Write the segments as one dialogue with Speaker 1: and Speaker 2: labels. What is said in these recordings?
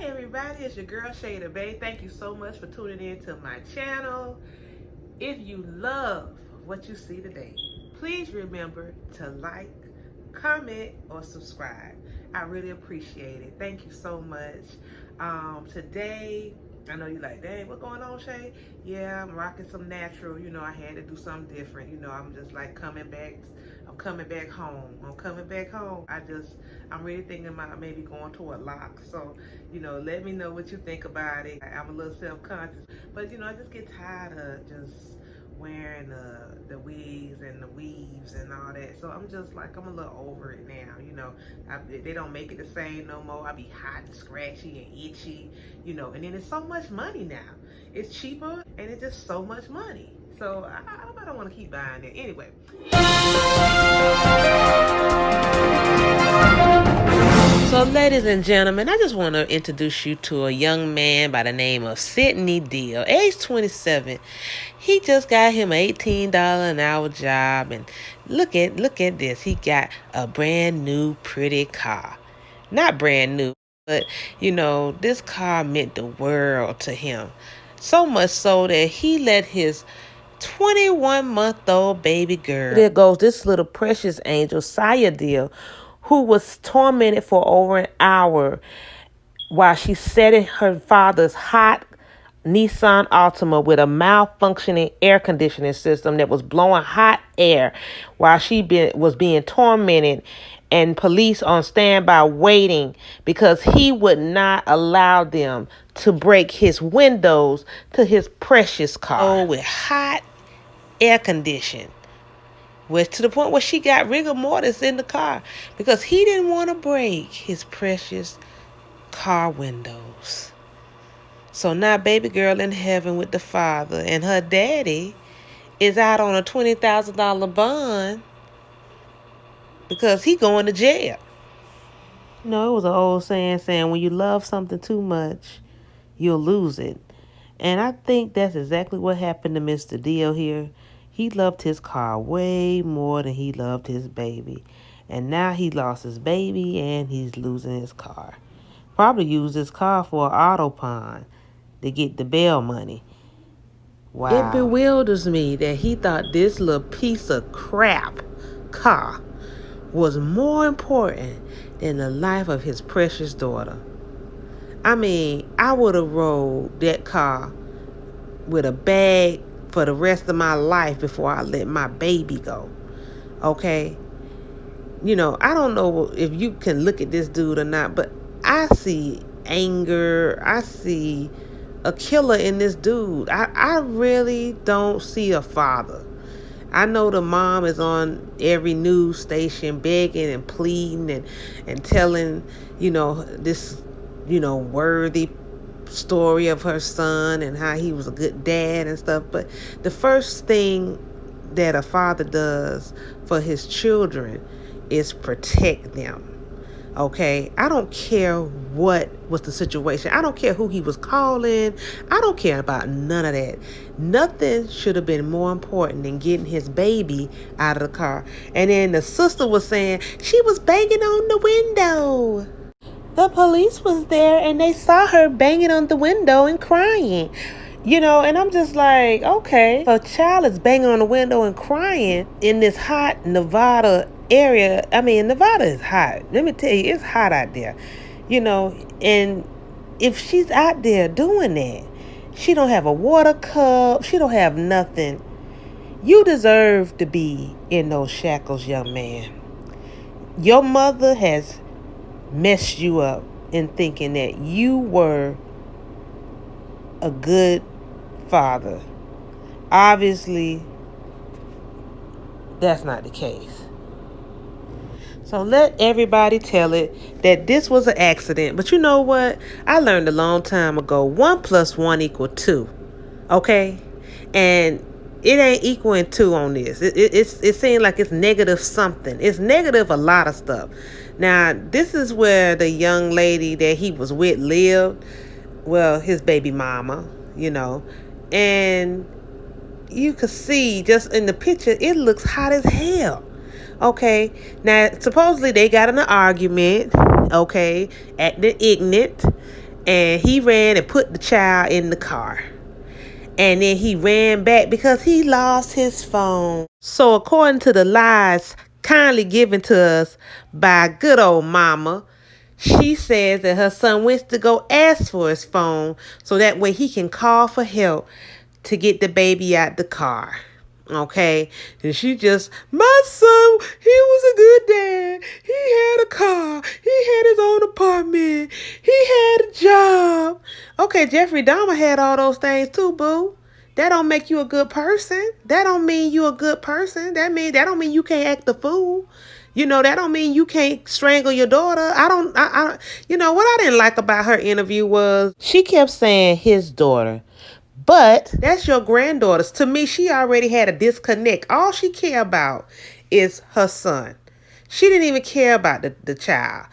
Speaker 1: Hey everybody, it's your girl Shay Da B.A.E. Thank you so much for tuning in to my channel. If you love what you see today, please remember to like, comment, or subscribe. I really appreciate it. Thank you so much. Today, I know you're like, dang, what's going on, Shay? Yeah, I'm rocking some natural. You know, I had to do something different. You know, I'm just like coming back. I'm coming back home. I'm really thinking about maybe going to a lock. So, you know, let me know what you think about it. I'm a little self-conscious, but you know, I just get tired of just wearing the wigs and the weaves and all that. So I'm just like, I'm a little over it now. You know, they don't make it the same no more. I be hot and scratchy and itchy, you know, and then it's so much money now. It's cheaper and it's just so much money. So I don't want to keep buying it. Anyway. So ladies and gentlemen, I just want to introduce you to a young man by the name of Sidney Deal, age 27. He just got him an $18 an hour job, and look at this. He got a brand new pretty car. Not brand new, but you know, this car meant the world to him. So much so that he let his 21-month-old baby girl. There goes this little precious angel, Saya Deal, who was tormented for over an hour while she sat in her father's hot Nissan Altima with a malfunctioning air conditioning system that was blowing hot air while she was being tormented, and police on standby waiting because he would not allow them to break his windows to his precious car. Oh, with hot air conditioning. Was to the point where she got rigor mortis in the car because he didn't want to break his precious car windows. So now baby girl in heaven with the father, and her daddy is out on a $20,000 bond because he going to jail. You know, it was an old saying when you love something too much, you'll lose it. And I think that's exactly what happened to Mr. Deal here. He loved his car way more than he loved his baby. And now he lost his baby and he's losing his car. Probably used his car for an auto pawn to get the bail money. Wow. It bewilders me that he thought this little piece of crap car was more important than the life of his precious daughter. I mean, I would have rode that car with a bag for the rest of my life before I let my baby go. Okay? You know, I don't know if you can look at this dude or not, but I see anger. I see a killer in this dude. I really don't see a father. I know the mom is on every news station begging and pleading and telling, you know, this, you know, worthy story of her son and how he was a good dad and stuff. But the first thing that a father does for his children is protect them. Okay, I don't care what was the situation. I don't care who he was calling. I don't care about none of that. Nothing should have been more important than getting his baby out of the car. And then the sister was saying she was banging on the window. The police was there and they saw her banging on the window and crying. You know, and I'm just like, okay, if a child is banging on the window and crying in this hot Nevada area, I mean, Nevada is hot. Let me tell you, it's hot out there. You know, and if she's out there doing that, she don't have a water cup, she don't have nothing. You deserve to be in those shackles, young man. Your mother has messed you up in thinking that you were a good father. Obviously, that's not the case. So let everybody tell it that this was an accident. But you know what? I learned a long time ago, 1 + 1 = 2. Okay? And it ain't equaling 2 on this. It seems like it's negative something. It's negative a lot of stuff. Now, this is where the young lady that he was with lived. Well, his baby mama, you know. And you could see just in the picture, it looks hot as hell. Okay. Now, supposedly they got in an argument, okay, at the Ignite. And he ran and put the child in the car. And then he ran back because he lost his phone. So according to the lies kindly given to us by good old mama, she says that her son went to go ask for his phone so that way he can call for help to get the baby out the car. Okay, and she just, my son, he was a good dad. He had a car. He had his own apartment. He had a job. Okay, Jeffrey Dahmer had all those things too, boo. That don't make you a good person. That don't mean you a good person. That don't mean you can't act a fool. That don't mean you can't strangle your daughter. What I didn't like about her interview was she kept saying his daughter. But that's your granddaughter's. To me, she already had a disconnect. All she care about is her son. She didn't even care about the child.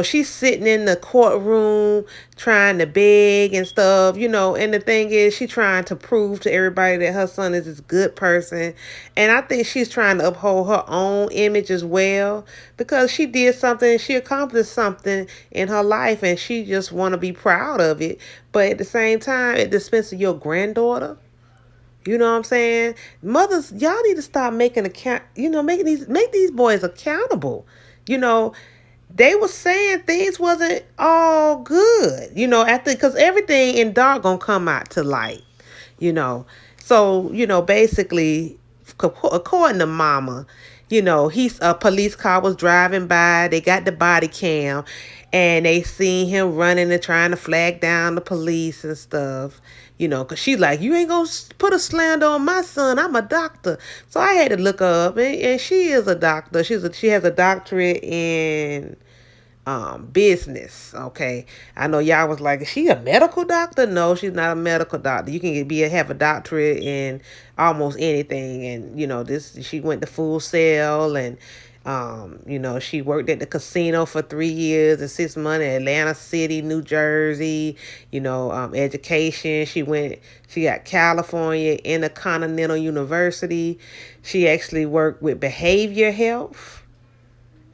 Speaker 1: She's sitting in the courtroom trying to beg and stuff, and the thing is she trying to prove to everybody that her son is this good person. And I think she's trying to uphold her own image as well because she did something, she accomplished something in her life and she just want to be proud of it. But at the same time, at the expense of your granddaughter, you know what I'm saying? Mothers, y'all need to stop making make these boys accountable. You know, they were saying things wasn't all good, after, because everything in dark gonna come out to light, you know. So, basically, according to mama, he's a police car was driving by, they got the body cam, and they seen him running and trying to flag down the police and stuff. Because she like, you ain't gonna put a slander on my son. I'm a doctor. So I had to look her up, and she is a doctor. She has a doctorate in business. Okay, I know y'all was like, is she a medical doctor? No, she's not a medical doctor. You can have a doctorate in almost anything, and she went to Full Sail, and she worked at the casino for 3 years and 6 months in Atlanta City, New Jersey. Education, she got California Intercontinental University. She actually worked with behavior health.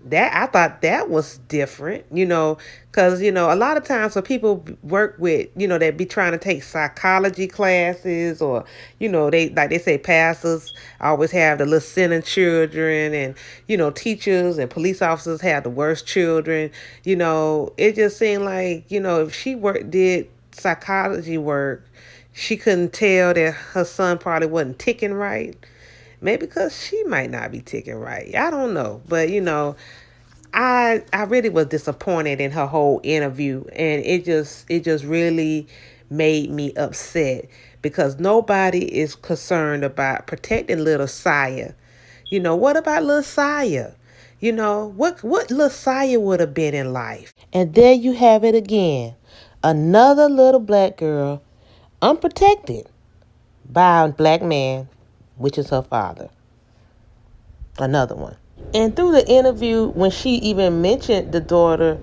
Speaker 1: That I thought that was different, because a lot of times when people work with, they be trying to take psychology classes, or they, like they say, pastors always have the little sinning children, and teachers and police officers have the worst children. It just seemed like, if she did psychology work, she couldn't tell that her son probably wasn't ticking right. Maybe because she might not be ticking right. I don't know. But, I really was disappointed in her whole interview. And it just really made me upset because nobody is concerned about protecting little Saya. What about little Saya? What little Saya would have been in life? And there you have it again. Another little black girl unprotected by a black man, which is her father. Another one. And through the interview, when she even mentioned the daughter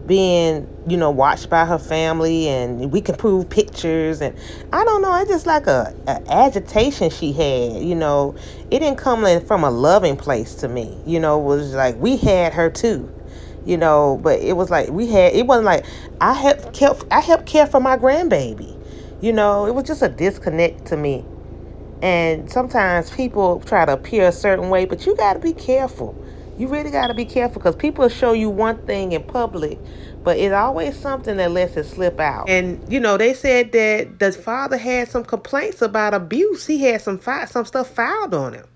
Speaker 1: being, watched by her family, and we can prove pictures, and I don't know, it's just like a agitation she had. It didn't come in from a loving place to me. It was like we had her too. But it was like it wasn't like I helped care for my grandbaby. It was just a disconnect to me. And sometimes people try to appear a certain way, but you got to be careful. You really got to be careful because people show you one thing in public, but it's always something that lets it slip out. And, they said that the father had some complaints about abuse. He had some stuff filed on him.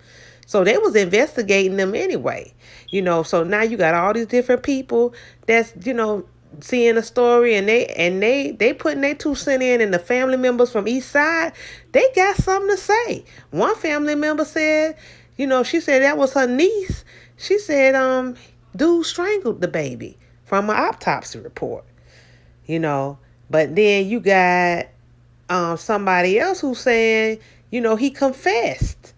Speaker 1: So they was investigating them anyway. So now you got all these different people that's, seeing a story, and they putting their 2 cents in, and the family members from each side, they got something to say. One family member said, she said that was her niece. She said, dude strangled the baby from an autopsy report. But then you got somebody else who's saying, he confessed,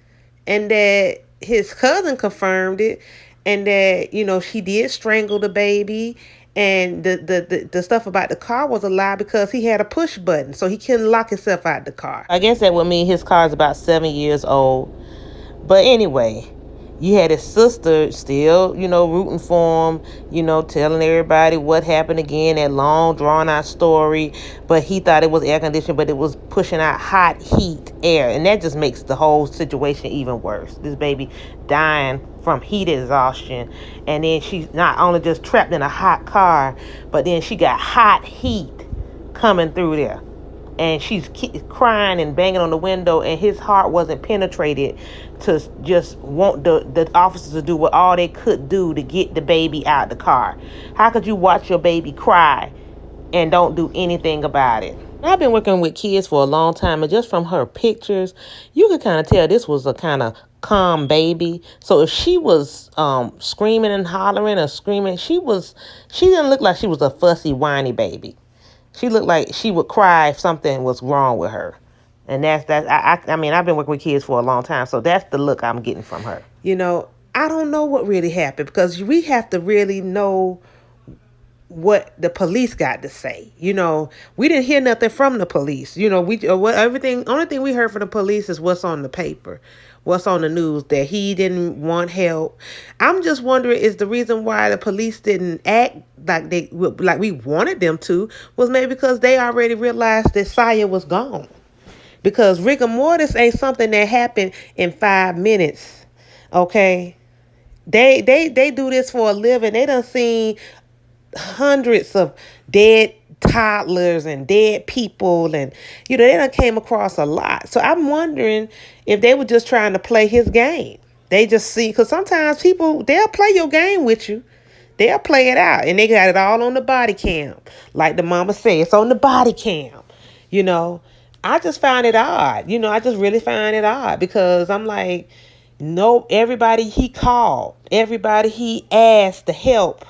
Speaker 1: and that his cousin confirmed it, and that, she did strangle the baby. And the stuff about the car was a lie because he had a push button, so he couldn't lock himself out the car. I guess that would mean his car is about 7 years old. But anyway, You had his sister still, rooting for him, telling everybody what happened again, that long drawn out story. But he thought it was air conditioning, but it was pushing out hot heat air. And that just makes the whole situation even worse. This baby dying from heat exhaustion. And then she's not only just trapped in a hot car, but then she got hot heat coming through there. And she's crying and banging on the window, and his heart wasn't penetrated to just want the officers to do what all they could do to get the baby out the car. How could you watch your baby cry and don't do anything about it? I've been working with kids for a long time, and just from her pictures, you could kind of tell this was a kind of calm baby. So if she was screaming and hollering or screaming, she didn't look like she was a fussy, whiny baby. She looked like she would cry if something was wrong with her. And I mean, I've been working with kids for a long time, so that's the look I'm getting from her. I don't know what really happened, because we have to really know what the police got to say. We didn't hear nothing from the police. Only thing we heard from the police is what's on the paper, what's on the news, that he didn't want help. I'm just wondering, is the reason why the police didn't act like we wanted them to was maybe because they already realized that Saya was gone. Because rigor mortis ain't something that happened in 5 minutes. Okay, they do this for a living. They done seen hundreds of dead toddlers and dead people, and they done came across a lot. So I'm wondering if they were just trying to play his game. They just see, because sometimes people, they'll play your game with you. They'll play it out, and they got it all on the body cam. Like the mama said, it's on the body cam. I just find it odd. I just really find it odd, because I'm like, no, everybody he called, everybody he asked to help.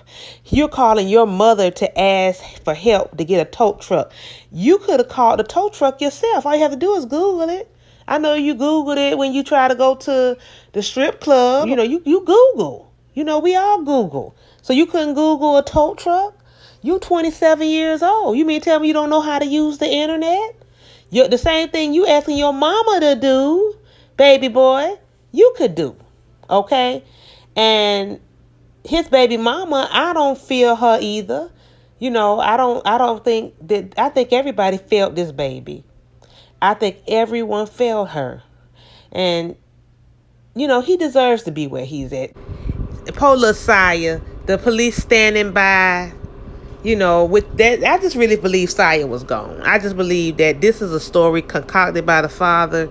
Speaker 1: You're calling your mother to ask for help to get a tow truck. You could have called the tow truck yourself. All you have to do is Google it. I know you Googled it when you try to go to the strip club. You Google. We all Google. So you couldn't Google a tow truck? You 27 years old. You mean tell me you don't know how to use the internet? The same thing you asking your mama to do, baby boy, you could do. Okay? And his baby mama, I don't feel her either. I don't think that, I think everybody felt this baby. I think everyone felt her. And, he deserves to be where he's at. Poor little Saya, the police standing by, with that, I just really believe Saya was gone. I just believe that this is a story concocted by the father,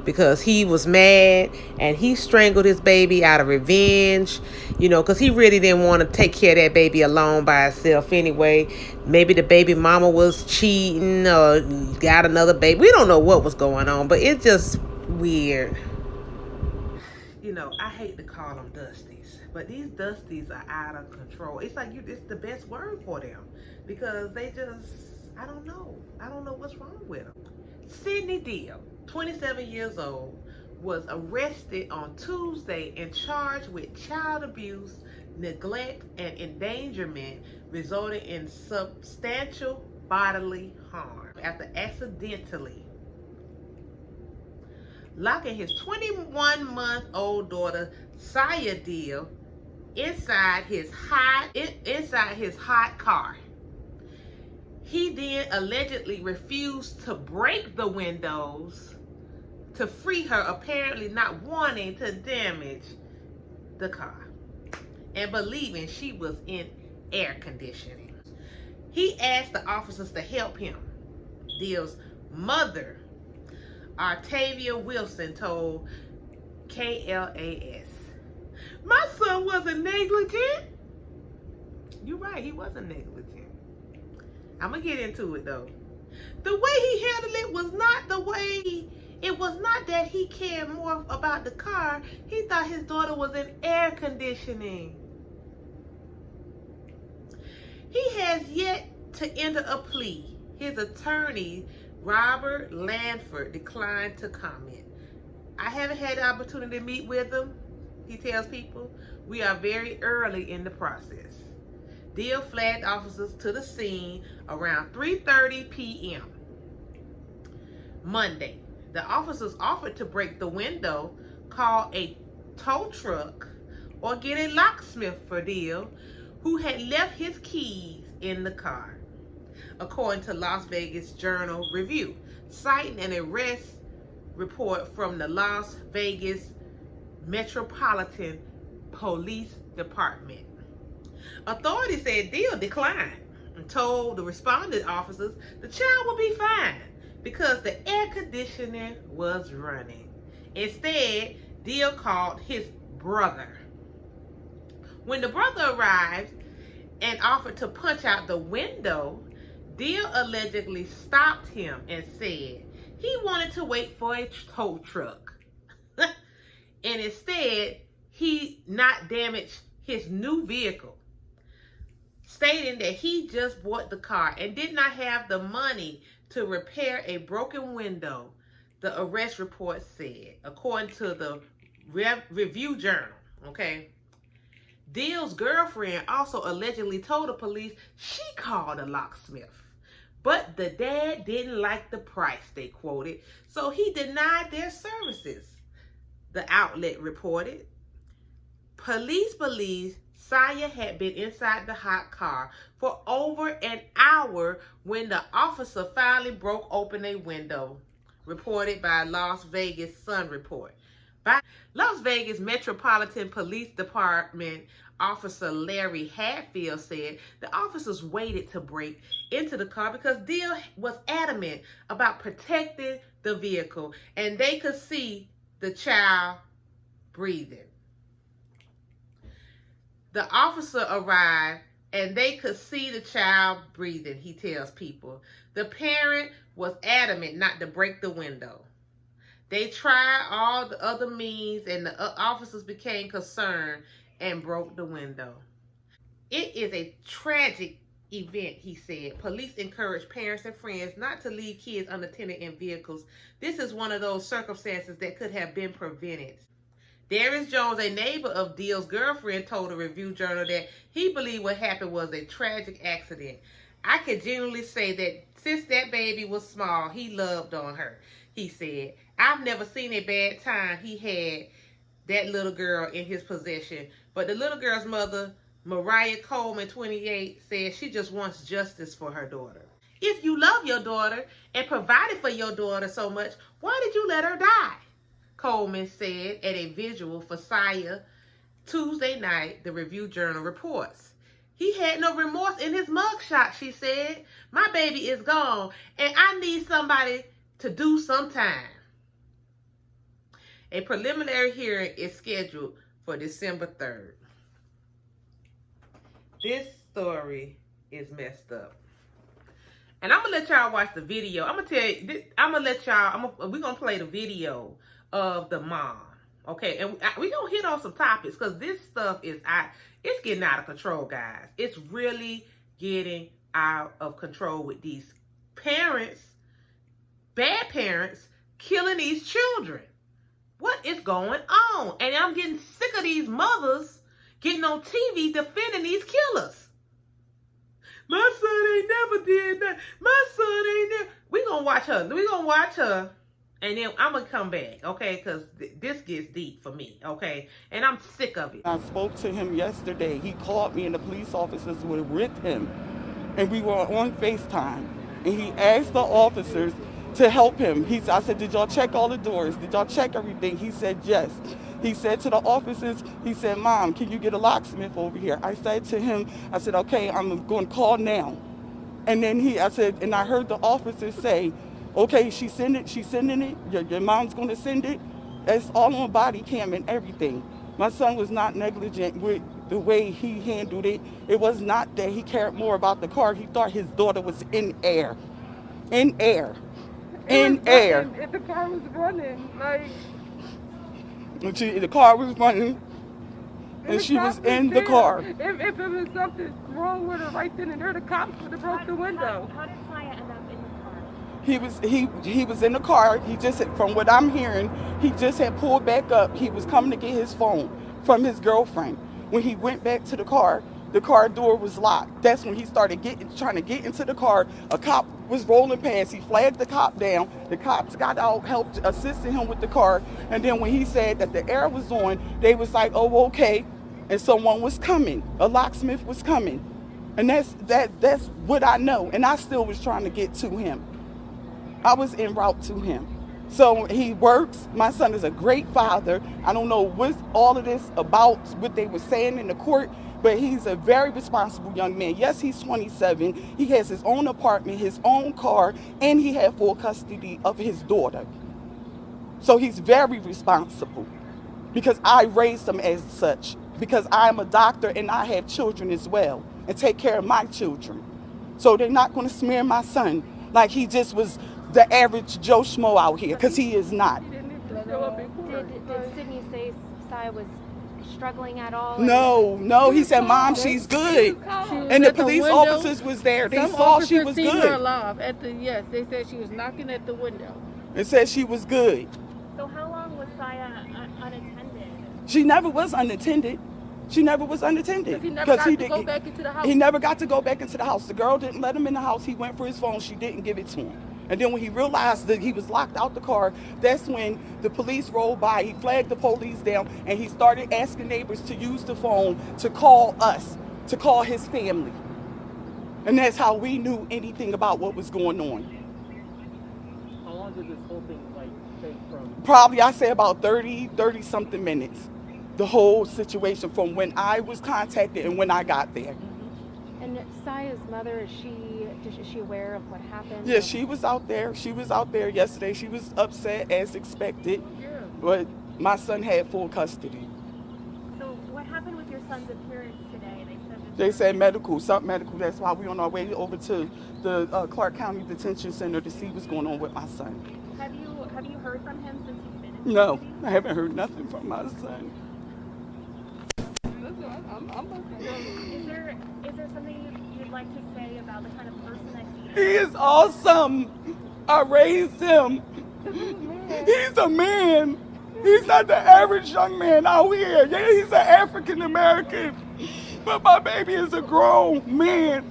Speaker 1: because he was mad and he strangled his baby out of revenge, because he really didn't want to take care of that baby alone by herself anyway. Maybe the baby mama was cheating or got another baby. We don't know what was going on, but it's just weird. I hate to call them Dusties, but these Dusties are out of control. It's like it's the best word for them, because they just, I don't know what's wrong with them. Sidney Da B.A.E, 27 years old, was arrested on Tuesday and charged with child abuse, neglect, and endangerment resulting in substantial bodily harm after accidentally locking his 21-month-old daughter Saya Da B.A.E inside his hot car. He then allegedly refused to break the windows to free her, apparently not wanting to damage the car and believing she was in air conditioning. He asked the officers to help him. Da.'s mother, Artavia Wilson, told KLAS, "My son wasn't negligent." You're right, he wasn't negligent. I'm going to get into it though. The way he handled it was not it was not that he cared more about the car. He thought his daughter was in air conditioning. He has yet to enter a plea. His attorney, Robert Lanford, declined to comment. I haven't had the opportunity to meet with him. He tells people, we are very early in the process. Da.B.A.E flagged officers to the scene around 3:30 p.m. Monday. The officers offered to break the window, called a tow truck or get a locksmith for Deal, who had left his keys in the car, according to Las Vegas Journal Review, citing an arrest report from the Las Vegas Metropolitan Police Department. Authorities said Deal declined and told the responding officers the child would be fine because the air conditioner was running. Instead, Deal called his brother. When the brother arrived and offered to punch out the window, Deal allegedly stopped him and said he wanted to wait for a tow truck. And instead, he not damage his new vehicle, stating that he just bought the car and did not have the money to repair a broken window, the arrest report said, according to the Review Journal. Okay. Deal's girlfriend also allegedly told the police she called a locksmith, but the dad didn't like the price, they quoted, so he denied their services, the outlet reported. Police believe Saya had been inside the hot car for over an hour when the officer finally broke open a window, reported by Las Vegas Sun Report. By Las Vegas Metropolitan Police Department Officer Larry Hadfield said the officers waited to break into the car because Deal was adamant about protecting the vehicle and they could see the child breathing. The officer arrived and they could see the child breathing, he tells people. The parent was adamant not to break the window. They tried all the other means and the officers became concerned and broke the window. It is a tragic event, he said. Police encourage parents and friends not to leave kids unattended in vehicles. This is one of those circumstances that could have been prevented. Darius Jones, a neighbor of Deal's girlfriend, told the Review Journal that he believed what happened was a tragic accident. I can genuinely say that since that baby was small, he loved on her, he said. I've never seen a bad time he had that little girl in his possession. But the little girl's mother, Mariah Coleman, 28, said she just wants justice for her daughter. If you love your daughter and provided for your daughter so much, why did you let her die? Coleman said at a visual for Saya Tuesday night, the Review Journal reports. He had no remorse in his mugshot, she said. My baby is gone, and I need somebody to do some time. A preliminary hearing is scheduled for December 3rd. This story is messed up. And I'm going to let y'all watch the video. I'm going to tell you, we're going to play the video of the mom. Okay, and we're going to hit on some topics because this stuff it's getting out of control, guys. It's really getting out of control with these parents, bad parents, killing these children. What is going on? And I'm getting sick of these mothers getting on TV defending these killers. My son ain't never did that. My son ain't never. We're going to watch her. We're going to watch her. And then I'm going to come back, okay? Because this gets deep for me, okay? And I'm sick of it.
Speaker 2: I spoke to him yesterday. He called me and the police officers were with him. And we were on FaceTime. And he asked the officers to help him. I said, did y'all check all the doors? Did y'all check everything? He said, yes. He said to the officers, he said, Mom, can you get a locksmith over here? I said to him, I said, okay, I'm going to call now. And then I heard the officers say, okay, she's sending it. Your mom's going to send it. That's all on body cam and everything. My son was not negligent with the way he handled it. It was not that he cared more about the car. He thought his daughter was in air. In air. In air.
Speaker 3: If the car was running, like...
Speaker 2: The car was running, and she was in the car.
Speaker 3: If it was something wrong with her right then and there, the cops would have broke the window.
Speaker 4: How did Saya end up in the car?
Speaker 2: He was in the car. He just, from what I'm hearing, he just had pulled back up. He was coming to get his phone from his girlfriend. When he went back to the car door was locked. That's when he started trying to get into the car. A cop was rolling past. He flagged the cop down. The cops got out, helped assisting him with the car. And then when he said that the air was on, they was like, oh, okay. And someone was coming. A locksmith was coming. And that's what I know. And I still was trying to get to him. I was en route to him. So he works. My son is a great father. I don't know what's all of this about, what they were saying in the court, but he's a very responsible young man. Yes, he's 27. He has his own apartment, his own car, and he had full custody of his daughter. So he's very responsible because I raised him as such, because I'm a doctor and I have children as well and take care of my children. So they're not going to smear my son like he just was the average Joe Schmo out here, because he is not.
Speaker 4: Did Sidney say Saya was struggling at all?
Speaker 2: No, he said, Mom, she's good. And the police officers was there. They saw she was good.
Speaker 3: Her alive yes, they said she was knocking at the window.
Speaker 2: It said she was good.
Speaker 4: So how long was Saya unattended?
Speaker 2: She never was unattended. She never was unattended.
Speaker 3: He never got to go back into the house.
Speaker 2: He never got to go back into the house. The girl didn't let him in the house. He went for his phone. She didn't give it to him. And then when he realized that he was locked out the car, that's when the police rolled by. He flagged the police down, and he started asking neighbors to use the phone to call us, to call his family. And that's how we knew anything about what was going on.
Speaker 5: How long did this whole thing take from?
Speaker 2: Probably, I say about 30-something minutes. The whole situation from when I was contacted and when I got there.
Speaker 4: And Saya's mother, is she aware of what happened?
Speaker 2: Yeah, she was out there. She was out there yesterday. She was upset as expected, but my son had full custody.
Speaker 4: So what happened with your son's appearance today?
Speaker 2: They said medical, something medical. That's why we're on our way over to the Clark County Detention Center to see what's going on with my son.
Speaker 4: Have you heard from him since he's been in
Speaker 2: No, I haven't heard nothing from my son.
Speaker 4: Is there something you'd like to say about the kind of person that he
Speaker 2: He is awesome. I raised him. He's a man. He's not the average young man out here. Yeah, he's an African American, but my baby is a grown man,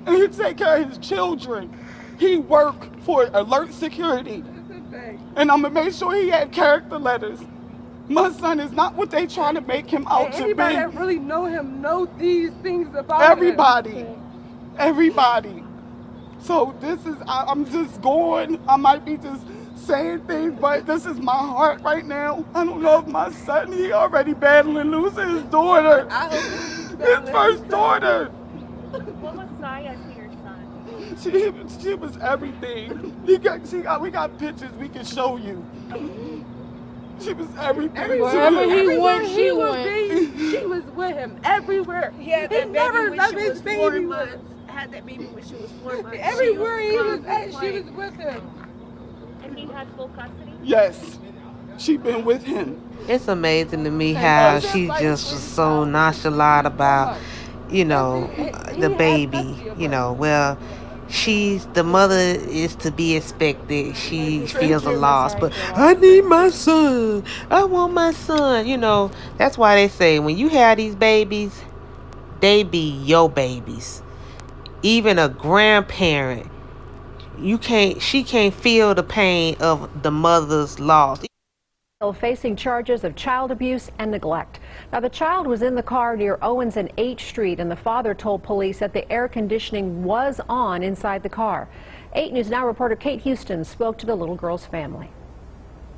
Speaker 2: and he take care of his children. He work for Alert Security, and I'm gonna make sure he had character letters. My son is not what they trying to make him out to be.
Speaker 3: Anybody that really know him know these things about
Speaker 2: him. Everybody. So I'm just going. I might be just saying things, but this is my heart right now. I don't know if my son, he already battling losing his daughter. His first daughter.
Speaker 4: What was Saya to your son?
Speaker 2: She was everything. We got pictures we can show you. She was everything.
Speaker 3: Wherever he went, she was with him everywhere.
Speaker 6: He had that baby when she was 4 months. Had that baby when she was 4 months.
Speaker 3: Everywhere he was at, she was with him.
Speaker 4: And he had full custody?
Speaker 2: Yes. She been with him.
Speaker 1: It's amazing to me how she just was so nonchalant about, the baby. The mother is to be expected. She feels a loss, but I need my son. I want my son. That's why they say when you have these babies, they be your babies. Even a grandparent, she can't feel the pain of the mother's loss.
Speaker 7: Facing charges of child abuse and neglect. Now, the child was in the car near Owens and H Street, and the father told police that the air conditioning was on inside the car. 8 News Now reporter Kate Houston spoke to the little girl's family.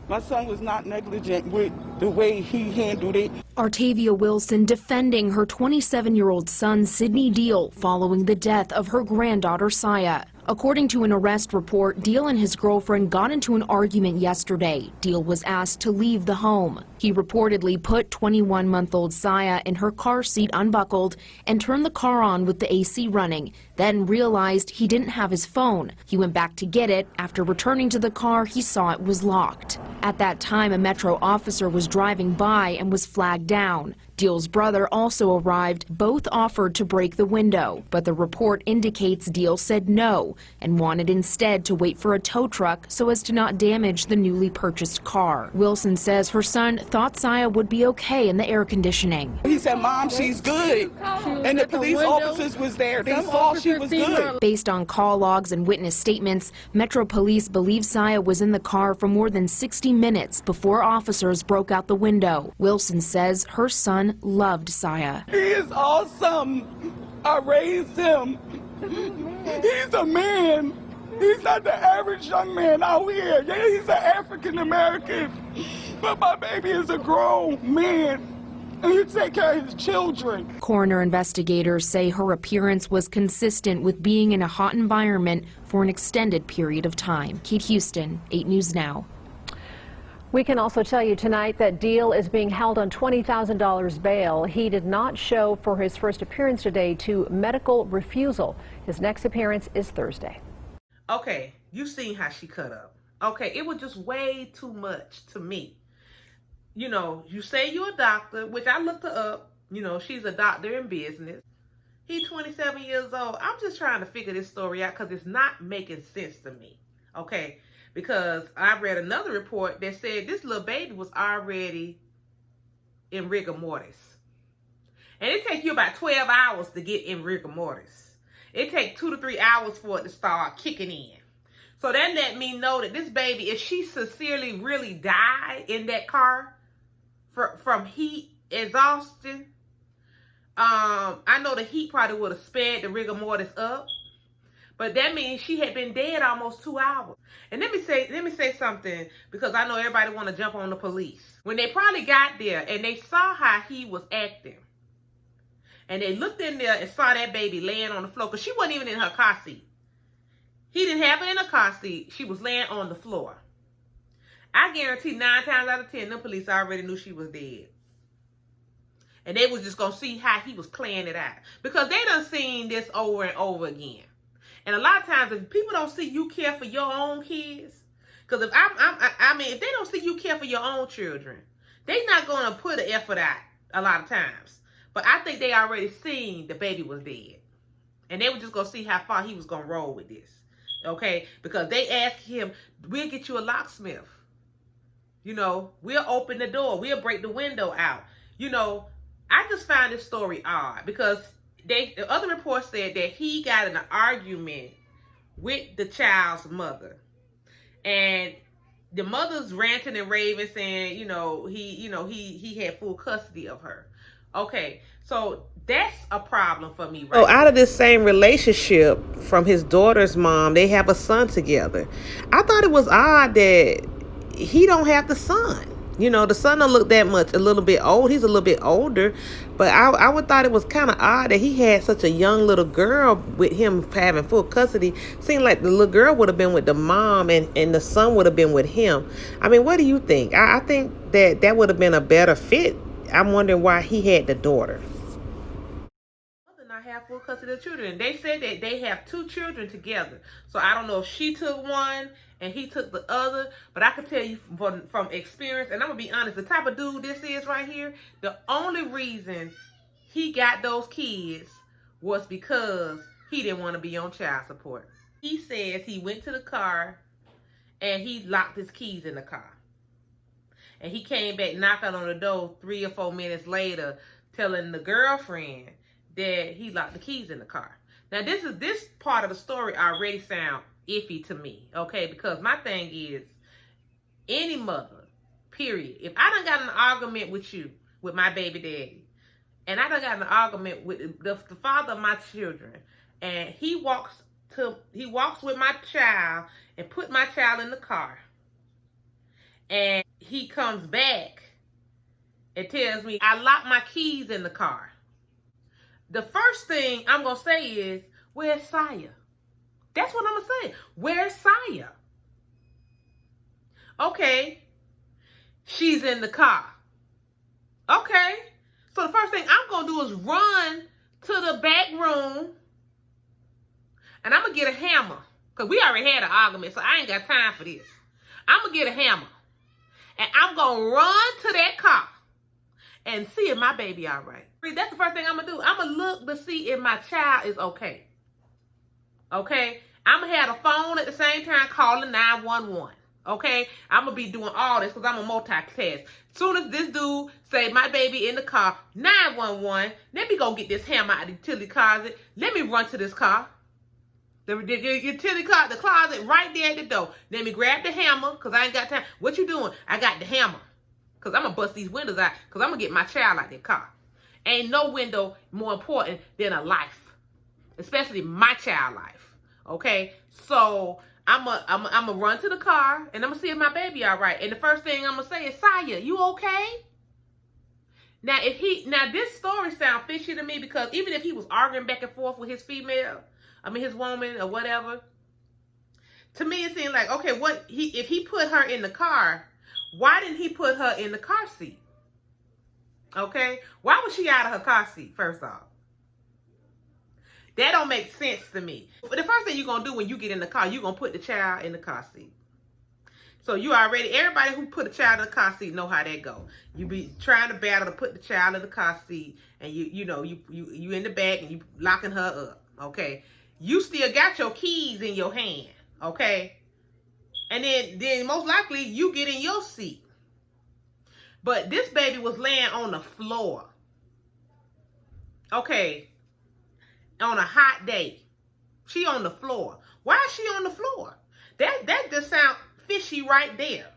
Speaker 2: My son was not negligent with the way he handled it.
Speaker 8: Artavia Wilson defending her 27-year-old son, Sidney Deal, following the death of her granddaughter, Saya. According to an arrest report, Deal and his girlfriend got into an argument yesterday. Deal was asked to leave the home. He reportedly put 21-month-old Saya in her car seat unbuckled and turned the car on with the AC running, then realized he didn't have his phone. He went back to get it. After returning to the car, he saw it was locked. At that time, a Metro officer was driving by and was flagged down. Deal's brother also arrived. Both offered to break the window, but the report indicates Deal said no and wanted instead to wait for a tow truck so as to not damage the newly purchased car. Wilson says her son thought Saya would be okay in the air conditioning.
Speaker 2: He said, "Mom, she's good." And the police officers was there. They saw she was good.
Speaker 8: Based on call logs and witness statements, Metro Police believe Saya was in the car for more than 60 minutes before officers broke out the window. Wilson says her son loved Saya.
Speaker 2: He is awesome. I raised him. He's a man. He's not the average young man out here. Yeah, he's an African American. But my baby is a grown man. And you take care of his children.
Speaker 8: Coroner investigators say her appearance was consistent with being in a hot environment for an extended period of time. Kate Houston, 8 News Now.
Speaker 7: We can also tell you tonight that Deal is being held on $20,000 bail. He did not show for his first appearance today to medical refusal. His next appearance is Thursday.
Speaker 1: Okay, you seen how she cut up. Okay, it was just way too much to me. You know, you say you're a doctor, which I looked her up. You know, she's a doctor in business. He's 27 years old. I'm just trying to figure this story out because it's not making sense to me. Okay, because I read another report that said this little baby was already in rigor mortis. And it takes you about 12 hours to get in rigor mortis. It takes 2 to 3 hours for it to start kicking in. So that let me know that this baby, if she sincerely really died in that car from heat exhaustion, I know the heat probably would have sped the rigor mortis up. But that means she had been dead almost 2 hours. And let me say something, because I know everybody want to jump on the police. When they probably got there and they saw how he was acting, and they looked in there and saw that baby laying on the floor, because she wasn't even in her car seat. He didn't have her in a car seat. She was laying on the floor. I guarantee 9 times out of 10, the police already knew she was dead. And they was just going to see how he was playing it out. Because they done seen this over and over again. And a lot of times, if people don't see you care for your own kids, because if if they don't see you care for your own children, they not going to put an effort out a lot of times. But I think they already seen the baby was dead. And they were just going to see how far he was going to roll with this. Okay? Because they asked him, we'll get you a locksmith. You know, we'll open the door. We'll break the window out. You know, I just find this story odd because the other report said that he got in an argument with the child's mother. And the mother's ranting and raving saying, he had full custody of her. Okay, so that's a problem for me, right? So out of this same relationship from his daughter's mom, they have a son together. I thought it was odd that he don't have the son. You know, the son don't look that much, a little bit old. He's a little bit older. But I would thought it was kind of odd that he had such a young little girl with him having full custody. Seemed like the little girl would have been with the mom and the son would have been with him. I mean, what do you think? I think that would have been a better fit. I'm wondering why he had the daughter. Mother not have full custody of the children. They said that they have 2 children together. So I don't know if she took one and he took the other, but I can tell you from experience, and I'm going to be honest, the type of dude this is right here, the only reason he got those kids was because he didn't want to be on child support. He says he went to the car and he locked his keys in the car. And he came back knocking on the door 3 or 4 minutes later telling the girlfriend that he locked the keys in the car. Now, this part of the story already sounds iffy to me, okay? Because my thing is, any mother, period, if I done got in an argument with you, with my baby daddy, and I done got in an argument with the father of my children, and he walks with my child and put my child in the car, and he comes back and tells me I locked my keys in the car. The first thing I'm going to say is, where's Saya? That's what I'm going to say. Where's Saya? Okay. She's in the car. Okay. So the first thing I'm going to do is run to the back room. And I'm going to get a hammer. Because we already had an argument, so I ain't got time for this. I'm going to get a hammer. And I'm going to run to that car. and see if my baby all right. That's the first thing I'm gonna do. I'm gonna look to see if my child is okay. Okay? I'm gonna have a phone at the same time calling 911. Okay? I'm gonna be doing all this because I'm a multitask. Soon as this dude say my baby in the car, 911, let me go get this hammer out of the utility closet. Let me run to this car. The utility closet, the closet right there at the door. Let me grab the hammer because I ain't got time. What you doing? I got the hammer. Because I'm going to bust these windows out because I'm going to get my child out that car. Ain't no window more important than a life. Especially my child life. Okay? So, I'm going to run to the car and I'm going to see if my baby all right. And the first thing I'm going to say is, Saya, you okay? Now, this story sounds fishy to me because even if he was arguing back and forth with his his woman or whatever, to me it seemed like, okay, if he put her in the car, why didn't he put her in the car seat? Okay? Why was she out of her car seat, first off? That don't make sense to me. But the first thing you're going to do when you get in the car, you're going to put the child in the car seat. So everybody who put a child in the car seat know how that go. You be trying to battle to put the child in the car seat and you in the back and you locking her up, okay? You still got your keys in your hand, okay? And then most likely you get in your seat. But this baby was laying on the floor. Okay. On a hot day. She on the floor. Why is she on the floor? That just sounds fishy right there.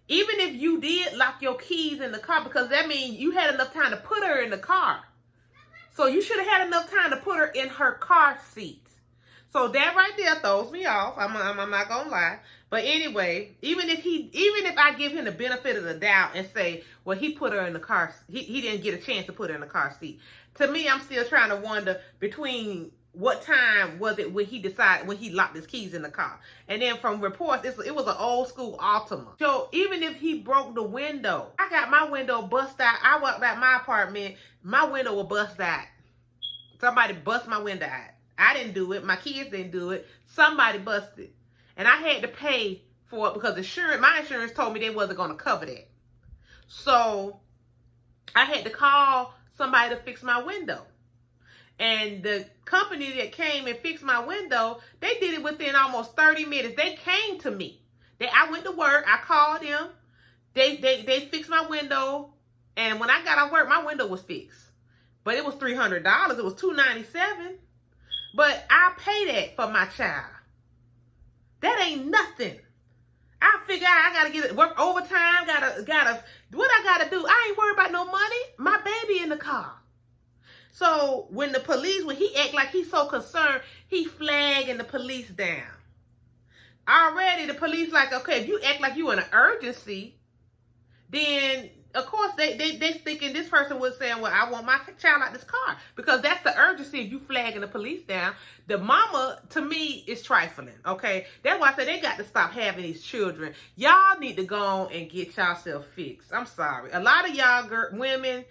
Speaker 1: Even if you did lock your keys in the car, because that means you had enough time to put her in the car. So you should have had enough time to put her in her car seat. So that right there throws me off. I'm not gonna lie. But anyway, even if I give him the benefit of the doubt and say, well, he put her in the car, he didn't get a chance to put her in the car seat. To me, I'm still trying to wonder between what time was it when he locked his keys in the car. And then from reports, it was an old school Altima. So even if he broke the window, I got my window bust out. I walked out my apartment, my window was bust out. Somebody bust my window out. I didn't do it. My kids didn't do it. Somebody busted. And I had to pay for it because my insurance told me they wasn't going to cover that. So I had to call somebody to fix my window. And the company that came and fixed my window, they did it within almost 30 minutes. They came to me. I went to work. I called them. They fixed my window. And when I got off work, my window was fixed. But it was $300. It was $297. But I pay that for my child. That ain't nothing. I figure I gotta get work overtime, what I gotta do? I ain't worried about no money. My baby in the car. So when he act like he's so concerned, he flagging the police down. Already the police like, okay, if you act like you in an urgency, then of course they thinking this person was saying, well, I want my child out this car. Because that's the urgency if you flagging the police down. The mama, to me, is trifling, okay? That's why I say they got to stop having these children. Y'all need to go on and get yourself fixed. I'm sorry. A lot of y'all women,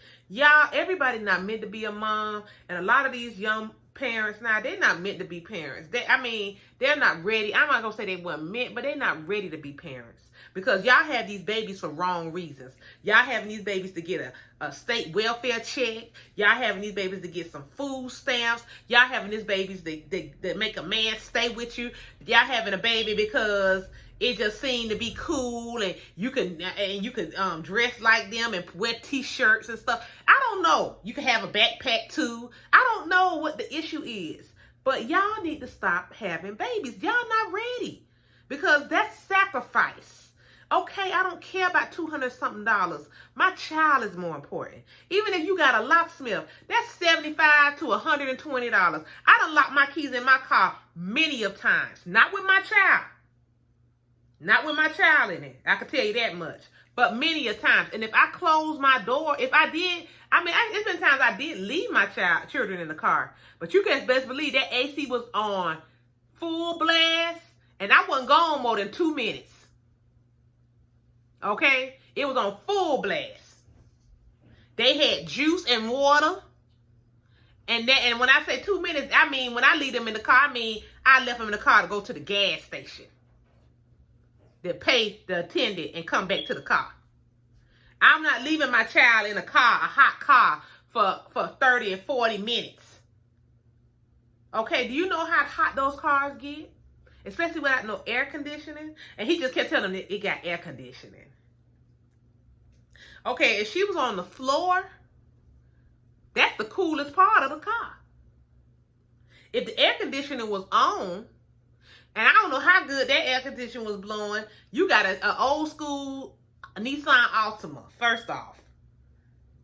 Speaker 1: everybody not meant to be a mom. And a lot of these young parents now, they're not meant to be parents. They're not ready. I'm not going to say they weren't meant, but they're not ready to be parents. Because y'all have these babies for wrong reasons. Y'all having these babies to get a state welfare check. Y'all having these babies to get some food stamps. Y'all having these babies that make a man stay with you. Y'all having a baby because it just seemed to be cool and you can dress like them and wear t-shirts and stuff. I don't know. You can have a backpack too. I don't know what the issue is. But y'all need to stop having babies. Y'all not ready. Because that's sacrifice. Okay, I don't care about $200-something. My child is more important. Even if you got a locksmith, that's $75 to $120. I done locked my keys in my car many of times. Not with my child. Not with my child in it. I can tell you that much. But many a times. And if I close my door, it's been times I did leave my children in the car. But you can best believe that AC was on full blast. And I wasn't gone more than 2 minutes. Okay? It was on full blast. They had juice and water. And when I say 2 minutes, I mean when I leave them in the car, I left them in the car to go to the gas station. To pay the attendant and come back to the car. I'm not leaving my child in a hot car for 30 and 40 minutes. Okay, do you know how hot those cars get? Especially without no air conditioning. And he just kept telling them it got air conditioning. Okay, if she was on the floor, that's the coolest part of the car. If the air conditioning was on, and I don't know how good that air conditioning was blowing, you got an old school Nissan Altima, first off.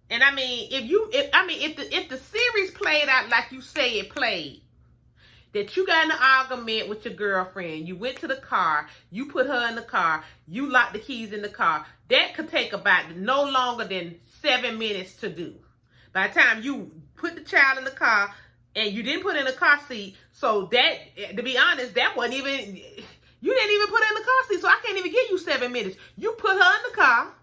Speaker 1: And I mean, if the series played out like you say it played, that you got in an argument with your girlfriend, you went to the car, you put her in the car, you locked the keys in the car, that could take about no longer than 7 minutes to do. By the time you put the child in the car and you didn't put her in the car seat, so that, to be honest, that wasn't even, you didn't even put her in the car seat, so I can't even give you 7 minutes. You put her in the car,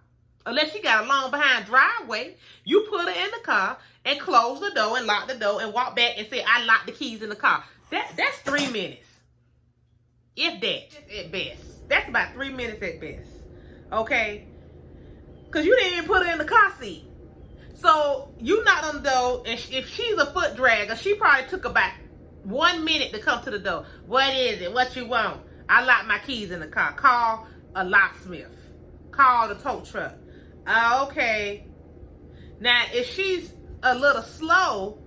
Speaker 1: unless she got a long behind driveway, you put her in the car and close the door and lock the door and walk back and say, I locked the keys in the car. That's 3 minutes. If that, at best. That's about 3 minutes at best. Okay? Because you didn't even put her in the car seat. So, you knock on the door, and if she's a foot dragger, she probably took about 1 minute to come to the door. What is it? What you want? I locked my keys in the car. Call a locksmith. Call the tow truck. Okay. Now, if she's a little slow,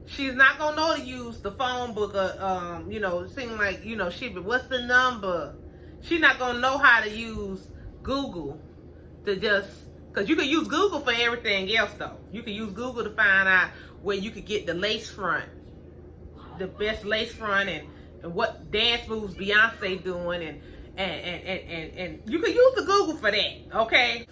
Speaker 1: she's not gonna know to use the phone book or seem like, what's the number? She's not gonna know how to use Google to just, because you can use Google for everything else though. You can use Google to find out where you could get the lace front, the best lace front, and what dance moves Beyonce doing, and you can use the Google for that, okay?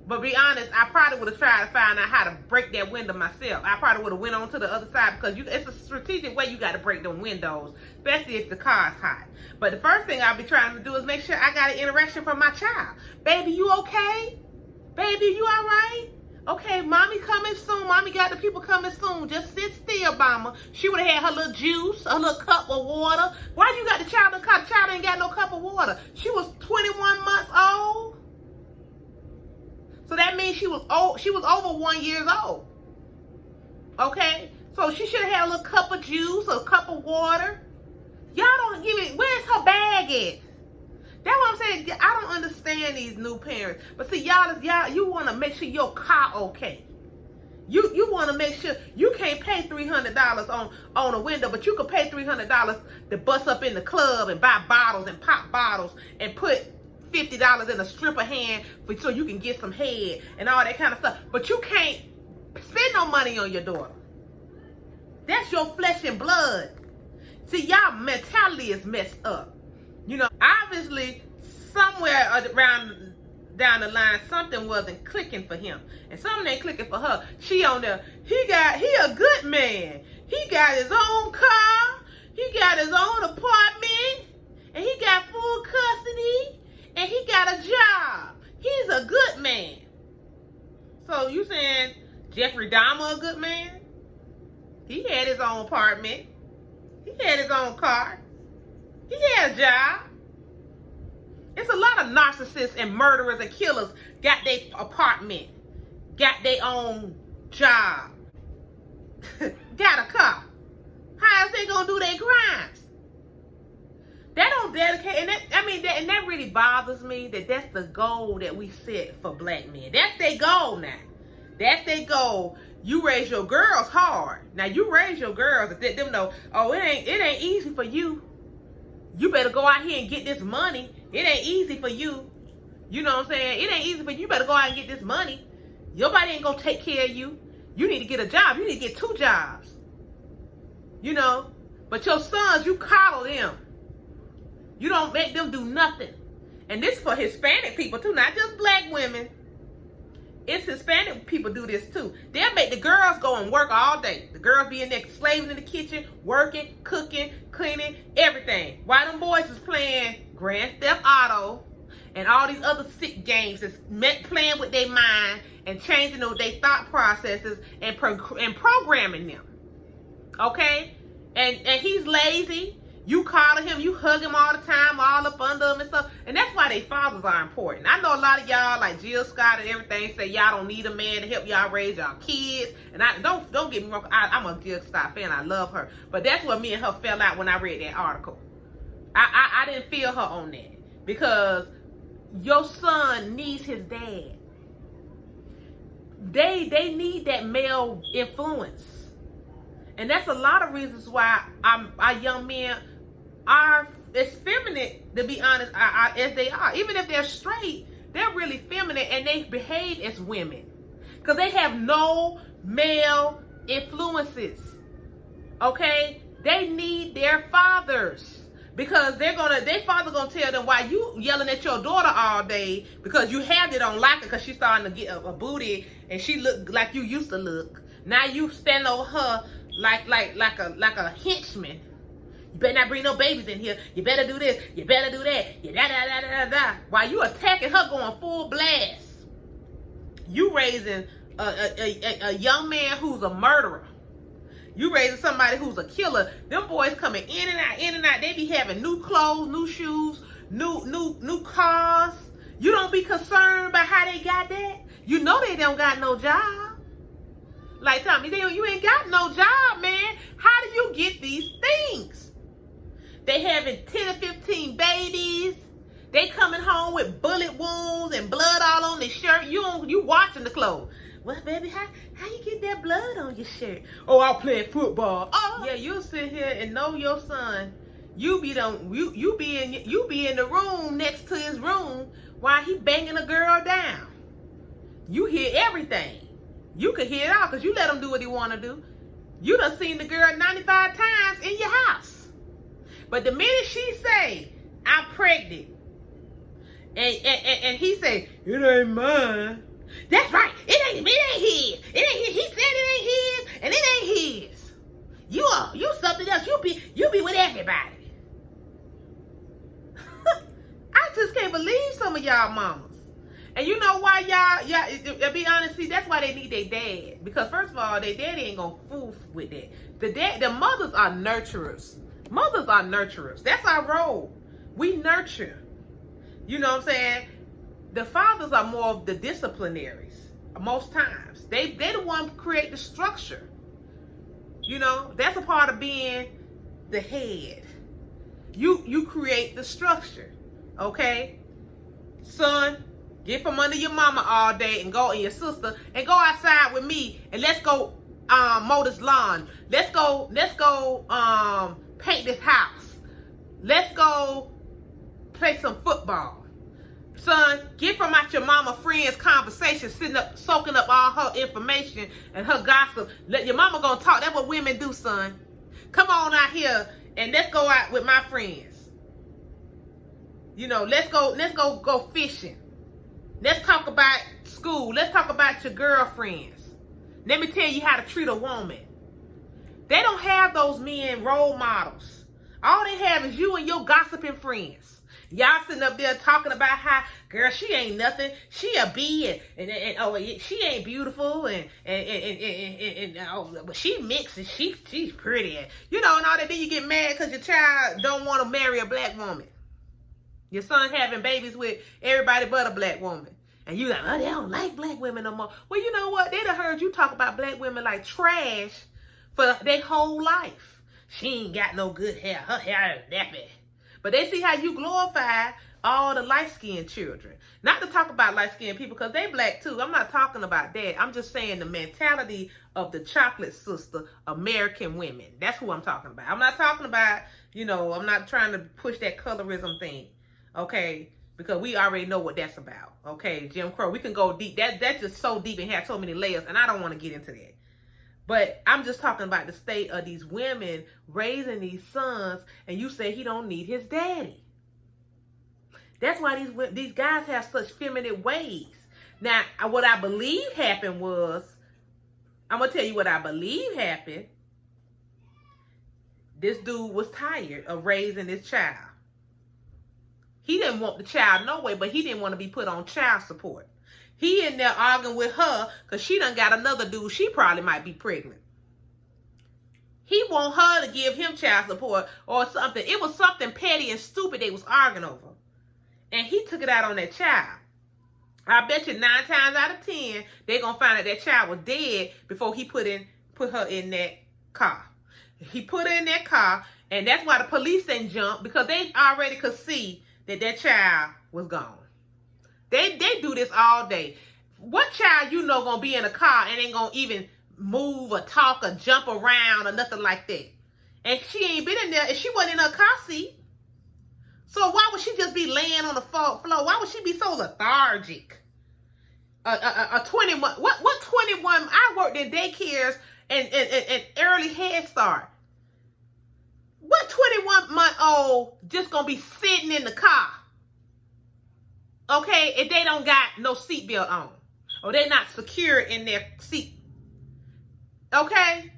Speaker 1: But be honest, I probably would have tried to find out how to break that window myself. I probably would have went on to the other side because it's a strategic way you got to break them windows, especially if the car's hot. But the first thing I'll be trying to do is make sure I got an interaction from my child. Baby, you okay? Baby, you all right? Okay, mommy coming soon. Mommy got the people coming soon. Just sit still, mama. She would have had her little juice, her little cup of water. Why you got the child in the car? The child ain't got no cup of water. She was 21 months old. So that means she was over 1 year old. Okay? So she should have had a little cup of juice, a cup of water. Y'all don't give it, where's her bag at? That's what I'm saying. I don't understand these new parents. But see, y'all, you want to make sure your car okay. You want to make sure you can't pay $300 on a window, but you can pay $300 to bust up in the club and buy bottles and pop bottles and put $50 in a stripper hand so you can get some head and all that kind of stuff. But you can't spend no money on your daughter. That's your flesh and blood. See, y'all mentality is messed up. Obviously, somewhere around down the line, something wasn't clicking for him. And something ain't clicking for her. She on there, he a good man. He got his own car. He got his own apartment. And he got full custody. And he got a job. He's a good man. So you saying Jeffrey Dahmer a good man? He had his own apartment. He had his own car. He had a job. It's a lot of narcissists and murderers and killers got their apartment, got their own job, got a car. How is they gonna do their crimes? They don't dedicate, and that really bothers me. That's the goal that we set for black men. That's their goal now. That's their goal. You raise your girls hard. Now you raise your girls and let them know, oh, it ain't easy for you. You better go out here and get this money. It ain't easy for you. You know what I'm saying? It ain't easy for you. You better go out and get this money. Nobody ain't gonna take care of you. You need to get a job. You need to get 2 jobs. But your sons, you coddle them. You don't make them do nothing. And this for Hispanic people too, not just black women. It's Hispanic people do this too. They'll make the girls go and work all day. The girls be in there slaving in the kitchen, working, cooking, cleaning, everything. While them boys is playing Grand Theft Auto and all these other sick games that's playing with their mind and changing their thought processes and programming them. Okay? And he's lazy. You coddle him, you hug him all the time, all up under him and stuff. And that's why why they fathers are important. I know a lot of y'all, like Jill Scott and everything, say y'all don't need a man to help y'all raise y'all kids. And I don't get me wrong, I'm a Jill Scott fan. I love her. But that's what me and her fell out when I read that article. I didn't feel her on that. Because your son needs his dad. They need that male influence. And that's a lot of reasons why our young men are as feminine, to be honest, as they are. Even if they're straight, they're really feminine and they behave as women. Because they have no male influences. Okay? They need their fathers. Because their father gonna tell them why you yelling at your daughter all day because you have it on lock because she's starting to get a booty and she look like you used to look. Now you stand over her like a henchman. You better not bring no babies in here. You better do this. You better do that. You da. While you attacking her going full blast. You raising a young man who's a murderer. You raising somebody who's a killer. Them boys coming in and out. They be having new clothes, new shoes, new cars. You don't be concerned about how they got that. You know they don't got no job. Like Tommy, you ain't got no job, man. How do you get these things? They having 10 or 15 babies. They coming home with bullet wounds and blood all on their shirt. You watching the clothes. Well, baby, how you get that blood on your shirt? Oh, I'm playing football. Oh, yeah, you'll sit here and know your son. You be in the room next to his room while he banging a girl down. You hear everything. You could hear it all because you let him do what he want to do. You done seen the girl 95 times in your house. But the minute she say, I'm pregnant, and he say, it ain't mine. That's right. It ain't his. It ain't his. He said it ain't his, and it ain't his. You something else. You be with everybody. I just can't believe some of y'all mamas. And you know why y'all, to be honest, see, that's why they need their dad. Because first of all, their daddy ain't gonna fool with that. The mothers are nurturers. Mothers are nurturers. That's our role. We nurture. You know what I'm saying? The fathers are more of the disciplinaries most times. They the one create the structure. You know, that's a part of being the head. You create the structure. Okay? Son, get from under your mama all day and your sister and go outside with me and let's go mow this lawn. Let's go paint this house. Let's go play some football. Son, get from out your mama friend's conversation, sitting up, soaking up all her information and her gossip. Your mama gonna talk. That's what women do, son. Come on out here and let's go out with my friends. You know, let's go fishing. Let's talk about school. Let's talk about your girlfriends. Let me tell you how to treat a woman. They don't have those men role models. All they have is you and your gossiping friends. Y'all sitting up there talking about how, girl, she ain't nothing. She a B and oh, she ain't beautiful and but she mixed and she's pretty. You know, and all that. Then you get mad because your child don't want to marry a black woman. Your son having babies with everybody but a black woman. And you like, oh, they don't like black women no more. Well, you know what? They done heard you talk about black women like trash for their whole life. She ain't got no good hair. Her hair is nappy. But they see how you glorify all the light-skinned children. Not to talk about light-skinned people because they black too. I'm not talking about that. I'm just saying the mentality of the chocolate sister American women. That's who I'm talking about. I'm not talking about, you know, I'm not trying to push that colorism thing. Okay? Because we already know what that's about. Okay? Jim Crow. We can go deep. That's just so deep and has so many layers. And I don't want to get into that. But I'm just talking about the state of these women raising these sons, and you say he don't need his daddy. That's why these guys have such feminine ways. Now, what I believe happened was, I'm going to tell you what I believe happened. This dude was tired of raising this child. He didn't want the child no way, but he didn't want to be put on child support. He in there arguing with her because she done got another dude. She probably might be pregnant. He want her to give him child support or something. It was something petty and stupid they was arguing over. And he took it out on that child. I bet you 9 times out of 10, they're going to find out that child was dead before he put her in that car. He put her in that car, and that's why the police didn't jump, because they already could see that that child was gone. They do this all day. What child you know gonna be in a car and ain't gonna even move or talk or jump around or nothing like that? And she ain't been in there, and she wasn't in her car seat. So why would she just be laying on the floor? Why would she be so lethargic? A 21, what 21? I worked in daycares and early Head Start. What 21-month-old just gonna be sitting in the car? Okay, if they don't got no seatbelt on, or they're not secure in their seat. Okay?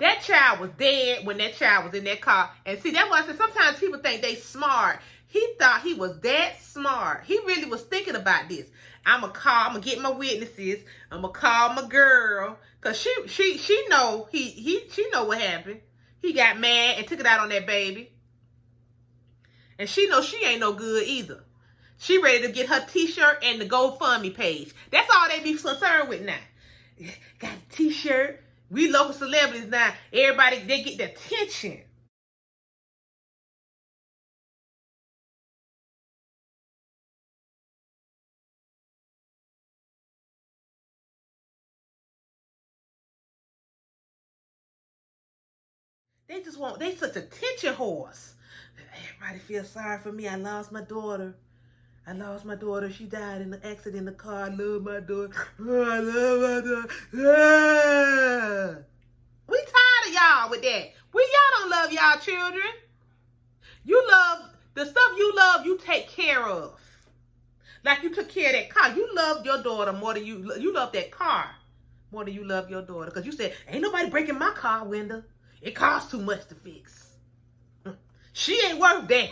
Speaker 1: That child was dead when that child was in that car. And see, that's why I said sometimes people think they smart. He thought he was that smart. He really was thinking about this. I'm gonna get my witnesses. I'm gonna call my girl, cause she know she know what happened. He got mad and took it out on that baby. And she knows she ain't no good either. She ready to get her t-shirt and the GoFundMe page. That's all they be concerned with now. Got a t-shirt. We local celebrities now. Everybody, they get the attention. They such attention whores. Everybody feels sorry for me. I lost my daughter. She died in an accident in the car. I love my daughter. Oh, I love my daughter. Ah. We tired of y'all with that. Y'all don't love y'all children. You love the stuff you love, you take care of. Like you took care of that car. You love your daughter more than you love that car more than you love your daughter. Because you said, ain't nobody breaking my car window. It costs too much to fix. She ain't worth that.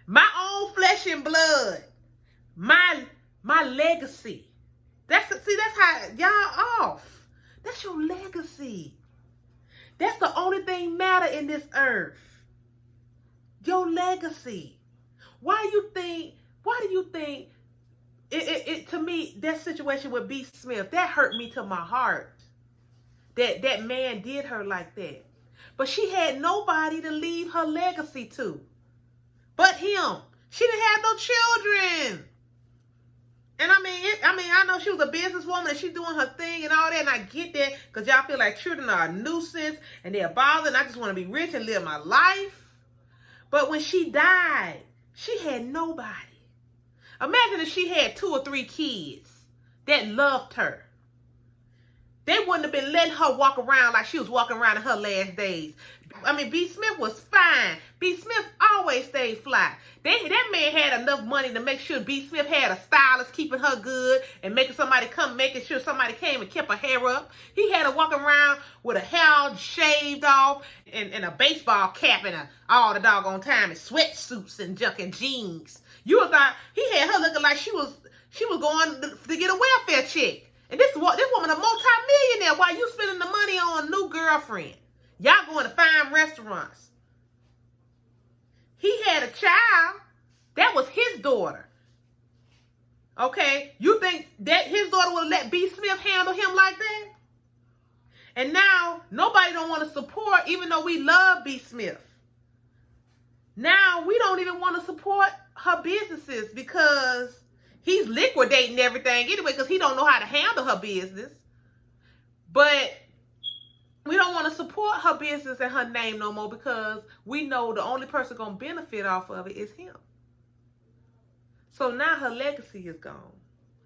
Speaker 1: My own flesh and blood. My legacy. That's how y'all off. That's your legacy. That's the only thing matter in this earth. Your legacy. Why do you think it to me, that situation with B. Smith, that hurt me to my heart. That man did her like that. But she had nobody to leave her legacy to. But him. She didn't have no children. And I know she was a businesswoman and she's doing her thing and all that, and I get that, because y'all feel like children are a nuisance and they're a bother, and I just want to be rich and live my life. But when she died, she had nobody. Imagine if she had 2 or 3 kids that loved her. They wouldn't have been letting her walk around like she was walking around in her last days. B. Smith was fine. B. Smith always stayed fly. That man had enough money to make sure B. Smith had a stylist keeping her good and making sure somebody came and kept her hair up. He had her walking around with her hair going off and a baseball cap and all the doggone time and sweatsuits and junk and jeans. You would thought he had her looking like she was going to get a welfare check. And this woman a multi-millionaire while you spending the money on a new girlfriend. Y'all going to fine restaurants. He had a child. That was his daughter. Okay? You think that his daughter would let B. Smith handle him like that? And now, nobody don't want to support, even though we love B. Smith. Now, we don't even want to support her businesses because he's liquidating everything anyway, because he don't know how to handle her business. But we don't want to support her business and her name no more because we know the only person going to benefit off of it is him. So now her legacy is gone.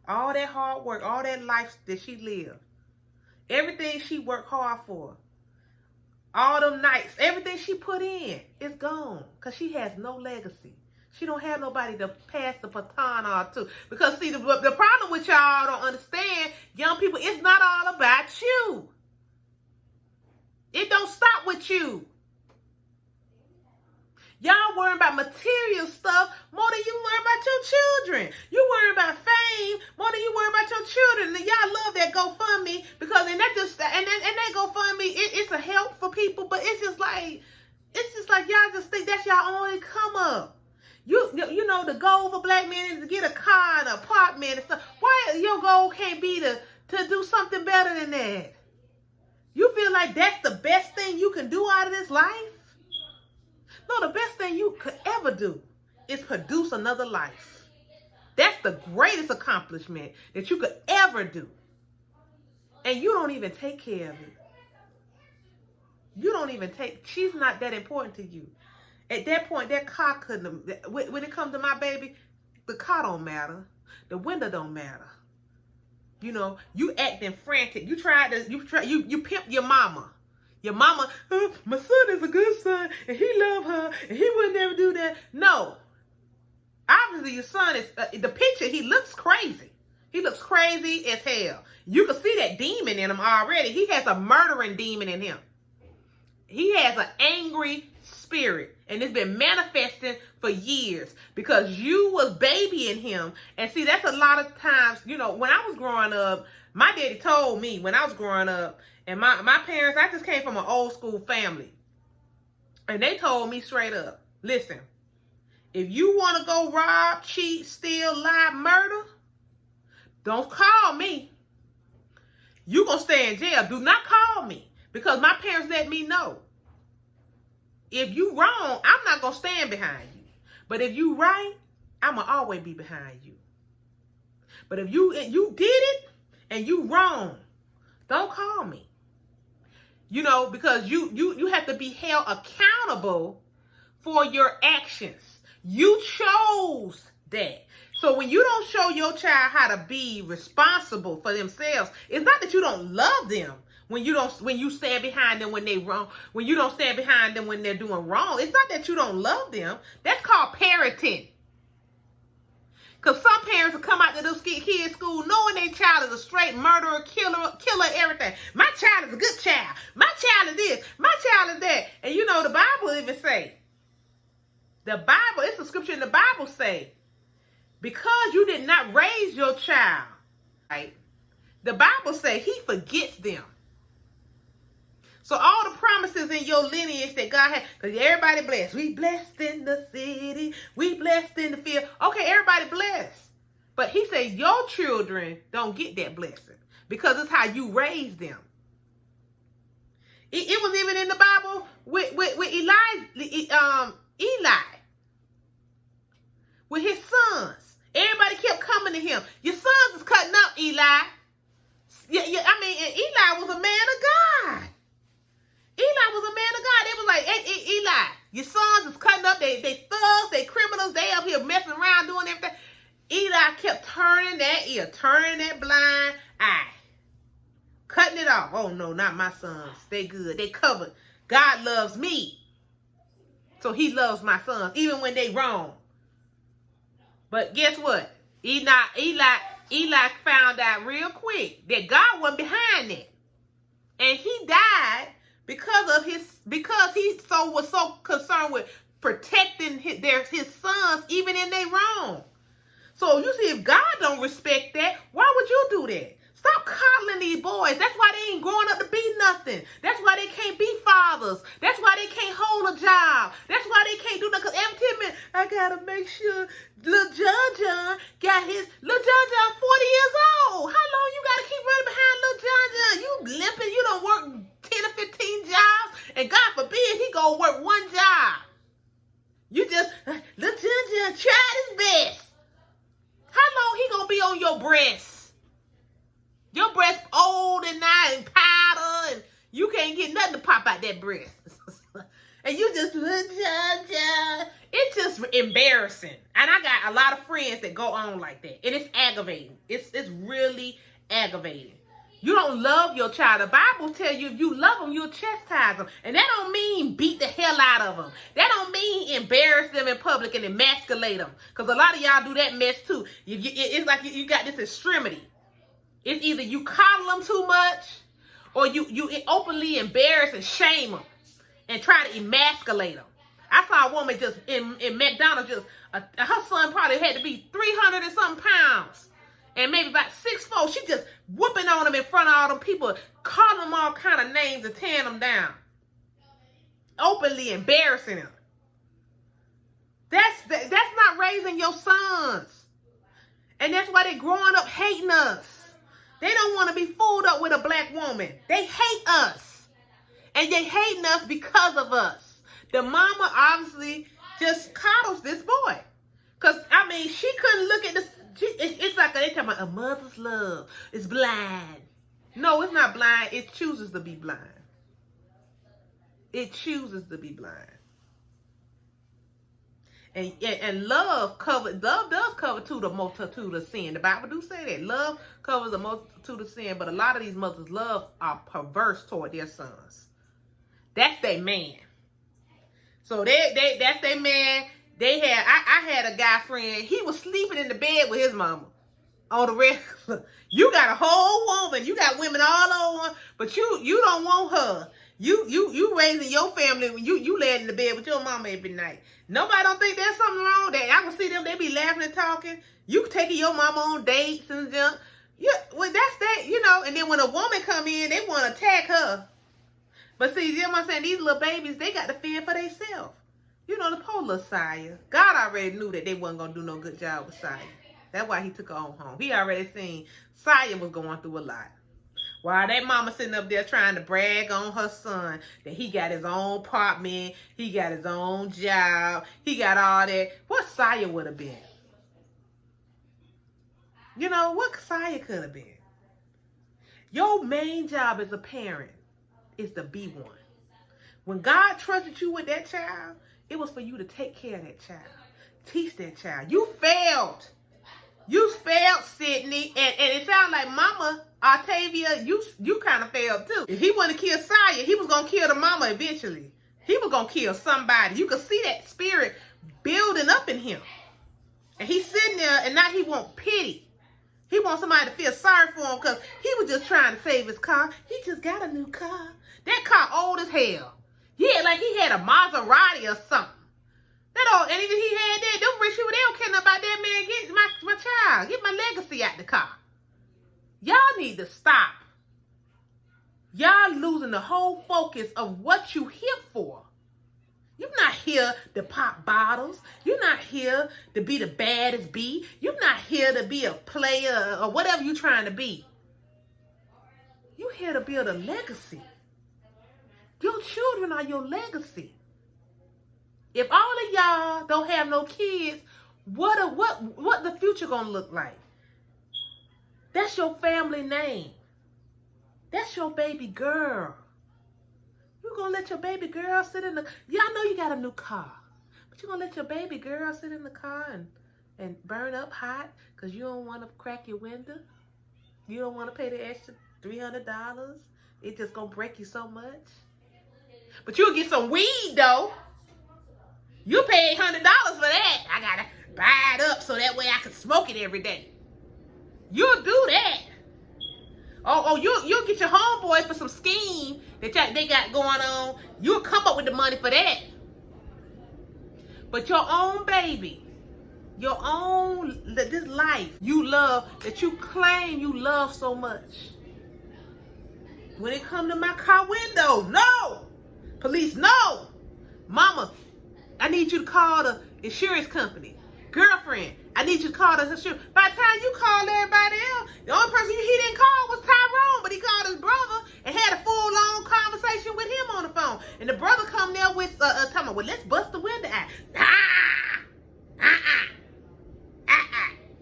Speaker 1: All that hard work, all that life that she lived, everything she worked hard for, all them nights, everything she put in is gone because she has no legacy. She don't have nobody to pass the baton on to. Because see, the problem with y'all don't understand, young people, it's not all about you. It don't stop with you. Y'all worrying about material stuff more than you worry about your children. You worry about fame more than you worry about your children. And y'all love that GoFundMe because and that GoFundMe, it's a help for people, but it's just like y'all just think that's y'all only come up. You you know, the goal for black men is to get a car, an apartment, and stuff. Why your goal can't be to do something better than that? You feel like that's the best thing you can do out of this life? No, the best thing you could ever do is produce another life. That's the greatest accomplishment that you could ever do. And you don't even take care of it. You don't even she's not that important to you. At that point, that car couldn't have, when it comes to my baby, the car don't matter. The window don't matter. You know, you acting frantic. You pimp your mama. Your mama, oh, my son is a good son, and he love her, and he would never do that. No. Obviously, your son is, the picture, he looks crazy. He looks crazy as hell. You can see that demon in him already. He has a murdering demon in him. He has an angry spirit, and it's been manifesting for years because you was babying him. And see, that's a lot of times, you know, when I was growing up, my daddy told me when I was growing up, and my parents, I just came from an old school family, and they told me straight up, listen, if you want to go rob, cheat, steal, lie, murder, don't call me. You gonna stay in jail. Do not call me. Because my parents let me know. If you wrong, I'm not going to stand behind you. But if you right, I'm going to always be behind you. But if you did it and you wrong, don't call me. You know, because you have to be held accountable for your actions. You chose that. So when you don't show your child how to be responsible for themselves, it's not that you don't love them. When you stand behind them when they wrong, when you don't stand behind them when they're doing wrong, it's not that you don't love them. That's called parenting. Because some parents will come out to those kids' school knowing their child is a straight murderer, killer, everything. My child is a good child. My child is this. My child is that. And you know, the Bible even say, it's a scripture in the Bible say, because you did not raise your child, right? The Bible say he forgets them. So all the promises in your lineage that God had, because everybody blessed. We blessed in the city. We blessed in the field. Okay, everybody blessed. But he said your children don't get that blessing because it's how you raise them. It was even in the Bible with Eli. With his sons. Everybody kept coming to him. Your sons is cutting up, Eli. And Eli was a man of God. Eli was a man of God. They was like, hey, Eli, your sons is cutting up. They thugs, they criminals. They up here messing around doing everything. Eli kept turning that ear, turning that blind eye, cutting it off. Oh, no, not my sons. They good. They covered. God loves me. So he loves my sons, even when they wrong. But guess what? Eli found out real quick that God wasn't behind it. And he died because he was so concerned with protecting his sons even in their wrong. So you see, if God don't respect that, why would you do that? Stop coddling these boys. That's why they ain't growing up to be nothing. That's why they can't be fathers. That's why they can't hold a job. That's why they can't do nothing. Because every 10 minutes, I gotta make sure little John got his. Little John 40 years old. How long you gotta keep running behind little John? You limping. You don't work 10 or 15 jobs, and God forbid he go work one job. You just little John tried his best. How long he gonna be on your breast? Your breast old and now and powder, and you can't get nothing to pop out that breast. And you just, it's just embarrassing. And I got a lot of friends that go on like that. And it's aggravating. It's really aggravating. You don't love your child. The Bible tells you if you love them, you'll chastise them. And that don't mean beat the hell out of them. That don't mean embarrass them in public and emasculate them. Because a lot of y'all do that mess too. It's like you got this extremity. It's either you coddle them too much or you openly embarrass and shame them and try to emasculate them. I saw a woman just in McDonald's, her son probably had to be 300 and something pounds and maybe about 6'4". She just whooping on them in front of all them people, calling them all kind of names and tearing them down. Openly embarrassing them. That's not raising your sons. And that's why they're growing up hating us. They don't want to be fooled up with a black woman. They hate us. And they hating us because of us. The mama obviously just coddles this boy. Because, I mean, she couldn't look at this. It's like they talking about a mother's love. It's blind. No, it's not blind. It chooses to be blind. It chooses to be blind. And love does cover to the multitude of sin. The Bible do say that. Love covers a multitude of sin, but a lot of these mothers' love are perverse toward their sons. That's their man. So that's their man. I had a guy friend, he was sleeping in the bed with his mama on the regular. You got a whole woman, you got women all over, but you don't want her. You raising your family when you laying in the bed with your mama every night. Nobody don't think there's something wrong with that. I can see them, they be laughing and talking. You taking your mama on dates and junk. Yeah, well, that's that, you know. And then when a woman come in, they want to attack her. But see, you know what I'm saying? These little babies, they got to fend for themselves. You know, the poor little Saya. God already knew that they wasn't going to do no good job with Saya. That's why he took her on home. He already seen Saya was going through a lot. While that mama sitting up there trying to brag on her son that he got his own apartment, he got his own job, he got all that. What Saya would have been? You know, what Saya could have been? Your main job as a parent is to be one. When God trusted you with that child, it was for you to take care of that child. Teach that child. You failed. You failed, Sidney. And it sounds like Mama Octavia, you kind of failed too. If he wanted to kill Saya, he was going to kill the mama eventually. He was going to kill somebody. You could see that spirit building up in him. And he's sitting there and now he wants pity. He wants somebody to feel sorry for him because he was just trying to save his car. He just got a new car. That car old as hell. Yeah, like he had a Maserati or something. That old, and even he had that. Them rich people, they don't care about that man. Get my child. Get my legacy out the car. Y'all need to stop. Y'all losing the whole focus of what you here for. You're not here to pop bottles. You're not here to be the baddest bee. You're not here to be a player or whatever you're trying to be. You're here to build a legacy. Your children are your legacy. If all of y'all don't have no kids, what the future gonna look like? That's your family name. That's your baby girl. You gonna let your baby girl sit in the... Yeah, I know you got a new car. But you gonna let your baby girl sit in the car and burn up hot because you don't want to crack your window? You don't want to pay the extra $300? It's just gonna break you so much? But you'll get some weed, though. You pay $800 for that. I gotta buy it up so that way I can smoke it every day. You'll do that. Oh, you'll get your homeboy for some scheme that they got going on. You'll come up with the money for that. But your own baby, your own, this life you love, that you claim you love so much. When it come to my car window, no. Police, no. Mama, I need you to call the insurance company. Girlfriend, I need you to call the insurance. By the time you call everybody else, the only person he didn't call was Tyrone, but he called his brother and had a full-on conversation with him on the phone. And the brother come there with, talking about, well, let's bust the window out.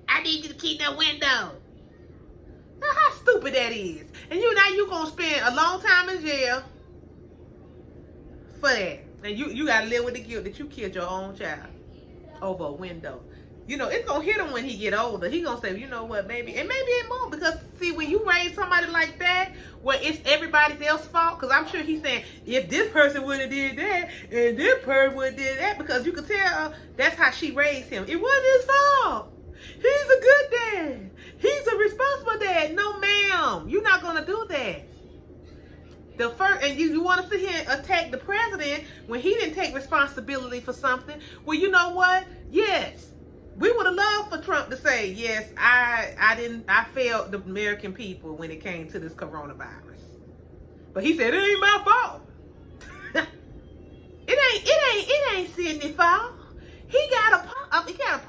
Speaker 1: I need you to keep that window. Now, how stupid that is. And now you going to spend a long time in jail for that. And you got to live with the guilt that you killed your own child over a window. You know, it's going to hit him when he get older. He going to say, you know what, baby. And maybe it won't, because, see, when you raise somebody like that, where it's everybody else's fault, because I'm sure he's saying, if this person would have did that, and this person would have did that, because you could tell that's how she raised him. It wasn't his fault. He's a good dad. He's a responsible dad. No, ma'am. You're not going to do that. And you want to sit here and attack the president when he didn't take responsibility for something. Well, you know what? Yes. We would have loved for Trump to say, yes, I failed the American people when it came to this coronavirus. But he said, it ain't my fault. It ain't Sidney's fault. He got a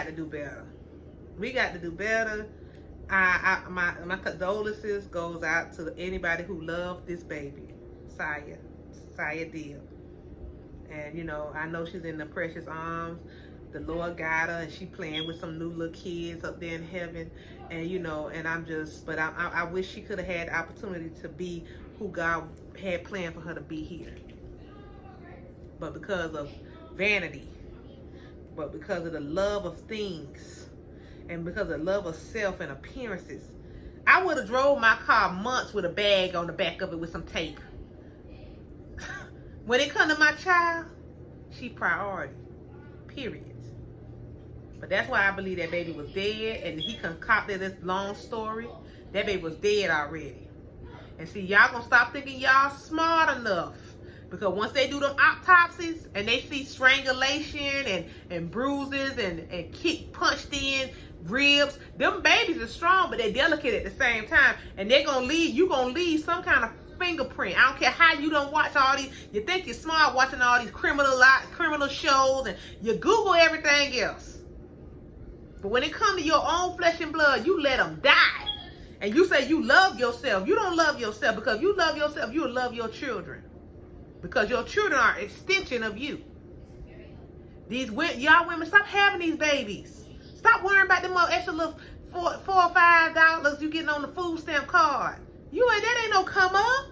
Speaker 1: to do better. We got to do better. My condolences goes out to anybody who loved this baby, Saya Da. And you know, I know she's in the precious arms. The Lord got her, and she playing with some new little kids up there in heaven. And you know, and I wish she could have had the opportunity to be who God had planned for her to be here. But because of vanity, but because of the love of things, and because of the love of self and appearances, I would have drove my car months with a bag on the back of it with some tape. When it comes to my child, she priority, period. But that's why I believe that baby was dead, and he concocted this long story. That baby was dead already. And see, y'all gonna stop thinking y'all smart enough, because once they do them autopsies and they see strangulation and bruises and kick punched in ribs, them babies are strong, but they're delicate at the same time. And they're gonna leave, you gonna leave some kind of fingerprint. I don't care how you don't watch all these, you think you're smart watching all these criminal shows, and you Google everything else. But when it comes to your own flesh and blood, you let them die. And you say you love yourself. You don't love yourself, because if you love yourself, you'll love your children. Because your children are an extension of you. Y'all women, stop having these babies. Stop worrying about them extra little $4 or $5 you getting on the food stamp card. That ain't no come up.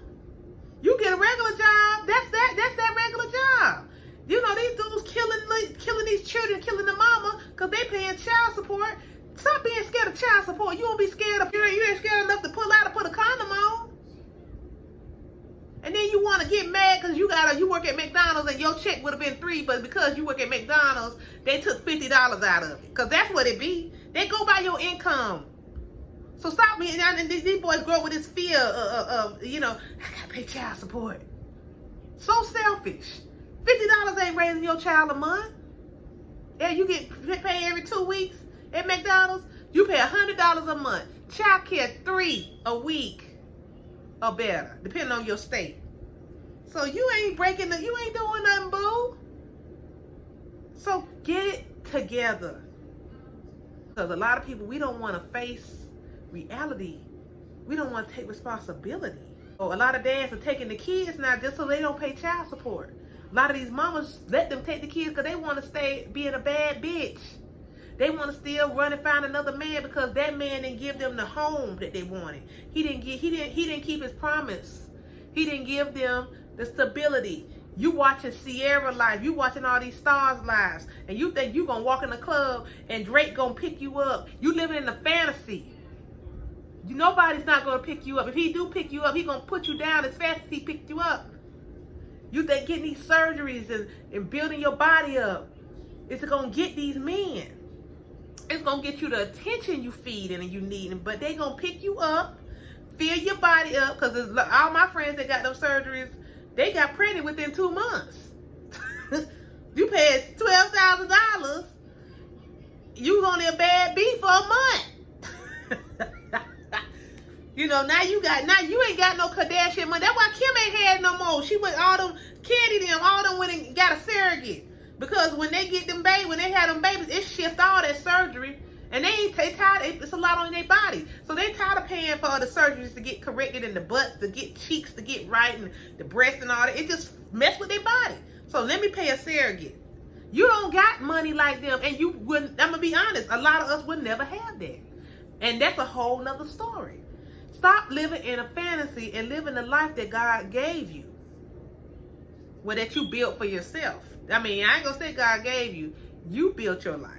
Speaker 1: You get a regular job. That's that regular job. You know, these dudes killing these children, killing the mama, because they paying child support. Stop being scared of child support. You won't be scared of, you ain't scared enough to pull out and put a condom on. And then you want to get mad because you work at McDonald's and your check would have been $3, but because you work at McDonald's, they took $50 out of it. Because that's what it be. They go by your income. So stop being, and these boys grow up with this fear of, you know, I gotta pay child support. So selfish. $50 ain't raising your child a month. Yeah, you get paid every 2 weeks at McDonald's. You pay $100 a month. Child care $3 a week or better, depending on your state. So you ain't you ain't doing nothing, boo. So get it together. Because a lot of people, we don't want to face reality. We don't want to take responsibility. So a lot of dads are taking the kids now just so they don't pay child support. A lot of these mamas let them take the kids because they want to stay being a bad bitch. They want to still run and find another man because that man didn't give them the home that they wanted. He didn't keep his promise. He didn't give them the stability. You watching Sierra life, you watching all these stars' lives, and you think you gonna walk in the club and Drake gonna pick you up. You living in a fantasy. Nobody's not gonna pick you up. If he do pick you up, he gonna put you down as fast as he picked you up. You think getting these surgeries and building your body up, it's gonna get these men. It's gonna get you the attention you feeding and you needing, but they gonna pick you up, fill your body up, because all my friends that got those surgeries, they got pregnant within 2 months. You paid $12,000. You was only a bad B for a month. You know, now you ain't got no Kardashian money. That's why Kim ain't had no more. She went all them all them went and got a surrogate. Because when they get them babies, when they have them babies, it shifts all that surgery. And they tired, it's a lot on their body. So they tired of paying for the surgeries to get corrected and the butts to get cheeks to get right and the breasts and all that. It just mess with their body. So let me pay a surrogate. You don't got money like them, and you wouldn't, I'm gonna be honest, a lot of us would never have that. And that's a whole nother story. Stop living in a fantasy and living the life that God gave you. Well, that you built for yourself. I mean, I ain't gonna say God gave you. You built your life.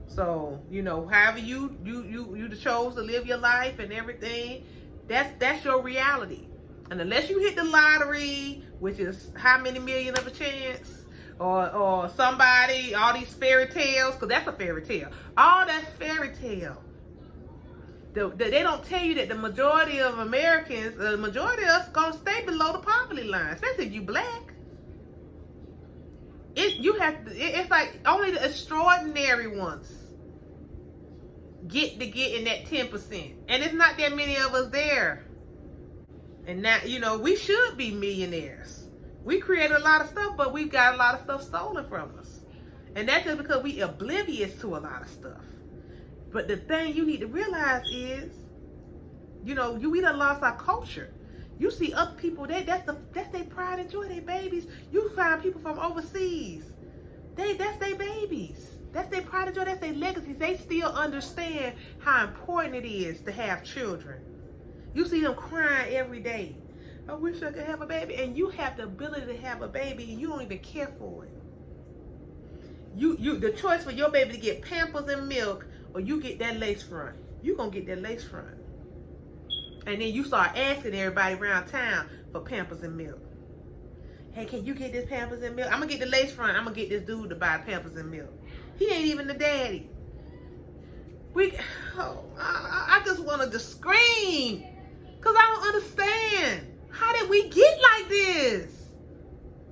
Speaker 1: So, you know, however you chose to live your life and everything, that's your reality. And unless you hit the lottery, which is how many million of a chance, or somebody, all these fairy tales, because that's a fairy tale. All that's fairy tale. They don't tell you that the majority of Americans, the majority of us, gonna stay below the poverty line, especially if you black. It's like only the extraordinary ones get in that 10%, and it's not that many of us there. And now, you know, we should be millionaires. We created a lot of stuff, but we got a lot of stuff stolen from us. And that's just because we oblivious to a lot of stuff. But the thing you need to realize is, we done lost our culture. You see other people, that's their pride and joy, their babies. You find people from overseas, that's their babies. That's their pride and joy, that's their legacies. They still understand how important it is to have children. You see them crying every day. I wish I could have a baby. And you have the ability to have a baby and you don't even care for it. The choice for your baby to get Pampers and milk, or you get that lace front. You gonna get that lace front. And then you start asking everybody around town for Pampers and milk. Hey, can you get this Pampers and milk? I'm gonna get the lace front. I'm gonna get this dude to buy Pampers and milk. He ain't even the daddy. I just wanna just scream. Cause I don't understand. How did we get like this?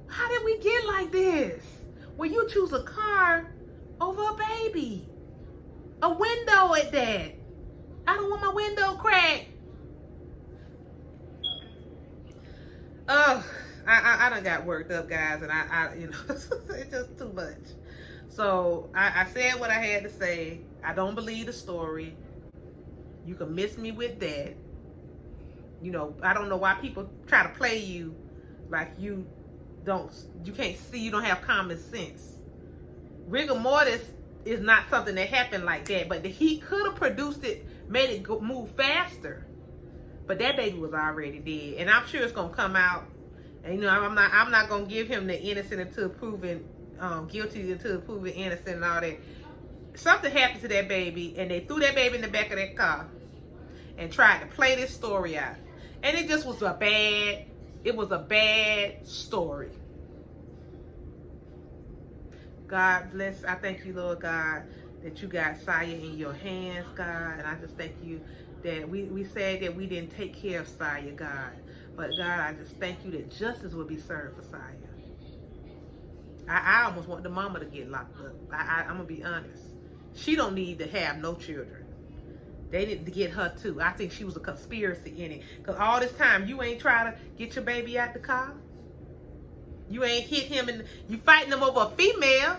Speaker 1: How did we get like this? When you choose a car over a baby. A window at that. I don't want my window cracked. Oh, I done got worked up, guys, and it's just too much. So I said what I had to say. I don't believe the story. You can miss me with that. I don't know why people try to play you like you can't see, you don't have common sense. Rigor mortis is not something that happened like that, but he could have produced it, made it move faster. But that baby was already dead, and I'm sure it's gonna come out. And I'm not gonna give him the innocent until proven guilty until proven innocent and all that. Something happened to that baby, and they threw that baby in the back of that car and tried to play this story out. And it just was a bad story. God bless. I thank you, Lord God, that you got Saya in your hands, God. And I just thank you that we said that we didn't take care of Saya, God. But God, I just thank you that justice will be served for Saya. I almost want the mama to get locked up. I'm going to be honest. She don't need to have no children. They need to get her too. I think she was a conspiracy in it. Because all this time, you ain't trying to get your baby out the car. You ain't hit him and you fighting him over a female.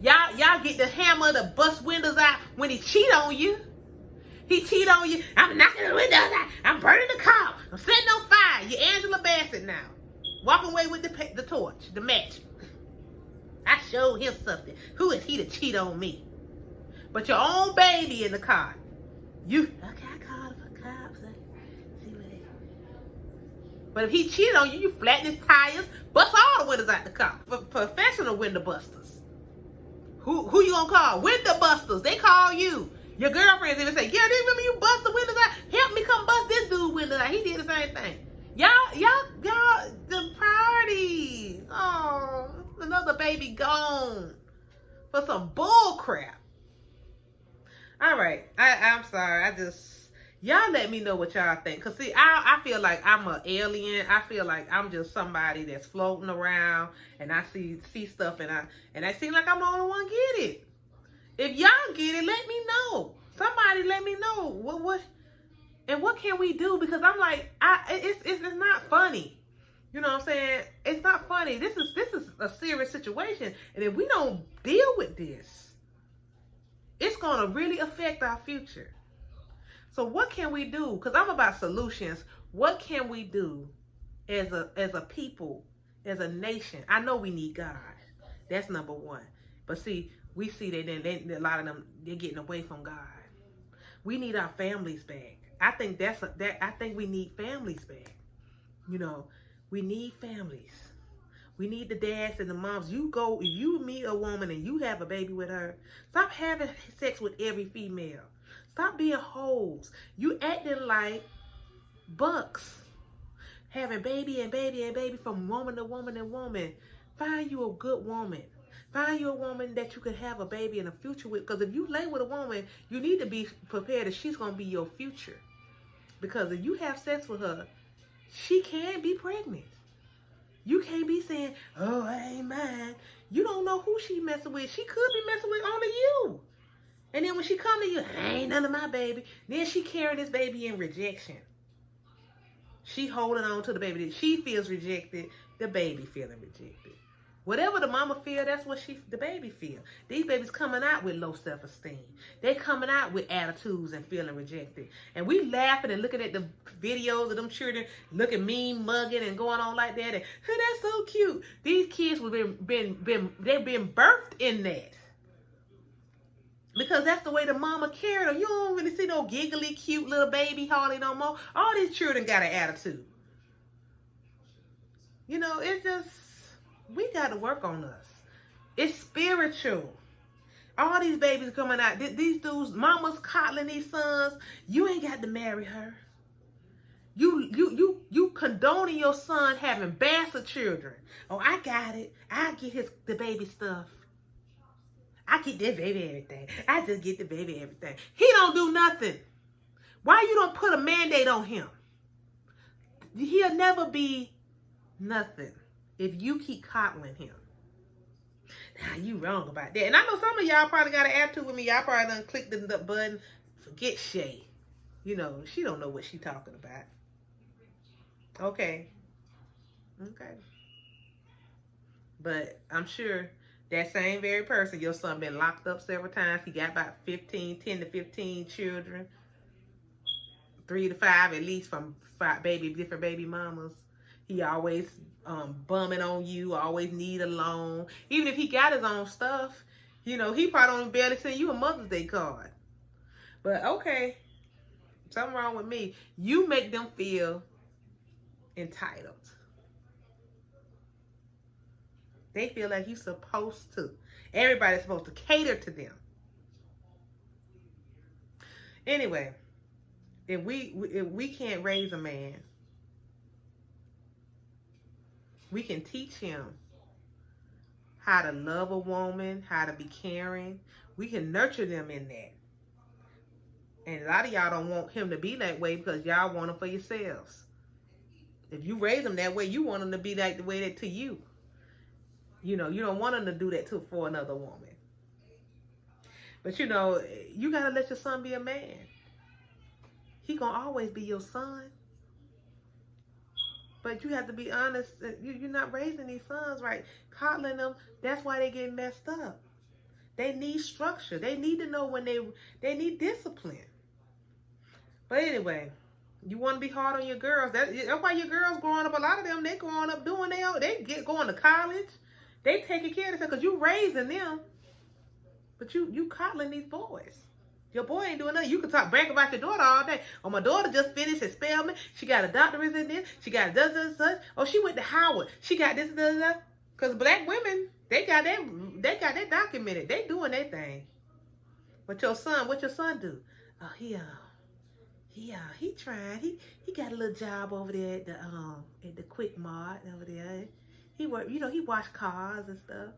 Speaker 1: Y'all get the hammer to bust windows out when he cheat on you. He cheat on you. I'm knocking the windows out. I'm burning the car. I'm setting on fire. You're Angela Bassett now. Walking away with the torch, the match. I showed him something. Who is he to cheat on me? But your own baby in the car. Okay, I called for cops. See what they... But if he cheated on you, you flatten his tires, bust all the windows out the car. For professional window busters. Who you gonna call? Window busters. They call you. Your girlfriends even say, yeah, they remember you bust the windows out? Help me come bust this dude windows out. He did the same thing. Y'all, the priorities. Oh, another baby gone for some bull crap. All right, I'm sorry. Y'all let me know what y'all think. Cause see, I feel like I'm an alien. I feel like I'm just somebody that's floating around, and I see stuff, and I seem like I'm the only one get it. If y'all get it, let me know. Somebody let me know what can we do? Because I'm like, it's not funny. You know what I'm saying? It's not funny. This is a serious situation, and if we don't deal with this, it's gonna really affect our future. So what can we do? Because I'm about solutions. What can we do as a people, as a nation? I know we need God. That's number one. But see, we see that a lot of them, they're getting away from God. We need our families back. I think I think we need families back. We need families. We need the dads and the moms. If you meet a woman and you have a baby with her, stop having sex with every female. Stop being hoes. You acting like bucks. Having baby and baby and baby from woman to woman and woman. Find you a good woman. Find you a woman that you could have a baby in the future with. Because if you lay with a woman, you need to be prepared that she's going to be your future. Because if you have sex with her, she can be pregnant. You can't be saying, oh, I ain't mine. You don't know who she messing with. She could be messing with only you. And then when she come to you, I ain't none of my baby. Then she carrying this baby in rejection. She holding on to the baby. She feels rejected. The baby feeling rejected. Whatever the mama feel, that's what the baby feel. These babies coming out with low self-esteem. They coming out with attitudes and feeling rejected. And we laughing and looking at the videos of them children looking mean, mugging, and going on like that. And, hey, that's so cute. These kids they've been birthed in that. Because that's the way the mama carried them. You don't really see no giggly, cute little baby hardly no more. All these children got an attitude. You know, it's just, we got to work on us. It's spiritual. All these babies coming out, these dudes, mama's coddling these sons. You ain't got to marry her. You condoning your son having bastard children. Oh, I got it. I get the baby stuff. I get that baby everything. I just get the baby everything. He don't do nothing. Why you don't put a mandate on him? He'll never be nothing if you keep coddling him. Now, you wrong about that. And I know some of y'all probably got an attitude with me. Y'all probably done clicked the button. Forget Shay. You know, she don't know what she talking about. Okay. But I'm sure that same very person, your son been locked up several times. He got about 10 to 15 children. 3 to 5 at least from different baby mamas. He always bumming on you, always need a loan. Even if he got his own stuff, you know, he probably don't barely send you a Mother's Day card. But okay, something wrong with me. You make them feel entitled. They feel like you're supposed to. Everybody's supposed to cater to them. Anyway, if we can't raise a man, we can teach him how to love a woman, how to be caring. We can nurture them in that. And a lot of y'all don't want him to be that way because y'all want him for yourselves. If you raise him that way, you want him to be like the way that to you. You know, you don't want him to do that for another woman. But you know, you got to let your son be a man. He going to always be your son. But you have to be honest. You're not raising these sons right. Coddling them, that's why they get messed up. They need structure. They need to know when they need discipline. But anyway, you want to be hard on your girls. That's why your girls growing up, a lot of them, they growing up doing going to college. They taking care of themselves because you raising them. But you coddling these boys. Your boy ain't doing nothing. You can brag about your daughter all day. Oh, my daughter just finished at Spelman. She got a doctorate in this. She got such. Oh, she went to Howard. She got this. Because black women, they got that documented. They doing their thing. But what your son do? Oh, he trying. He got a little job over there at the Quick Mart over there. He work, he washed cars and stuff.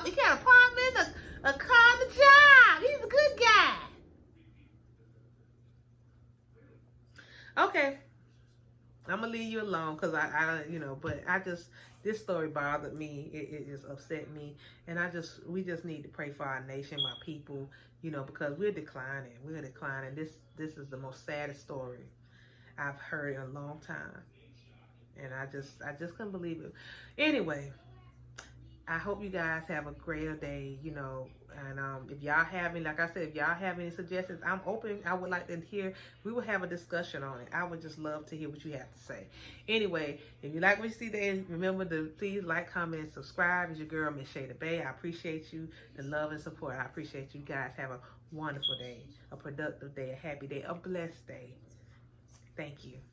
Speaker 1: He got an apartment, a car, and a job. He's a good guy. Okay, I'm gonna leave you alone because but this story bothered me. It just upset me, and we just need to pray for our nation, my people, because we're declining. We're declining. This is the most saddest story I've heard in a long time, and I just couldn't believe it. Anyway, I hope you guys have a greater day, and if y'all have any, like I said, if y'all have any suggestions, I'm open. I would like to hear. We will have a discussion on it. I would just love to hear what you have to say. Anyway, if you like what you see there, remember to please like, comment, and subscribe. It's your girl, Miz Shay Da B.A.E. I appreciate you, the love and support. I appreciate you guys. Have a wonderful day, a productive day, a happy day, a blessed day. Thank you.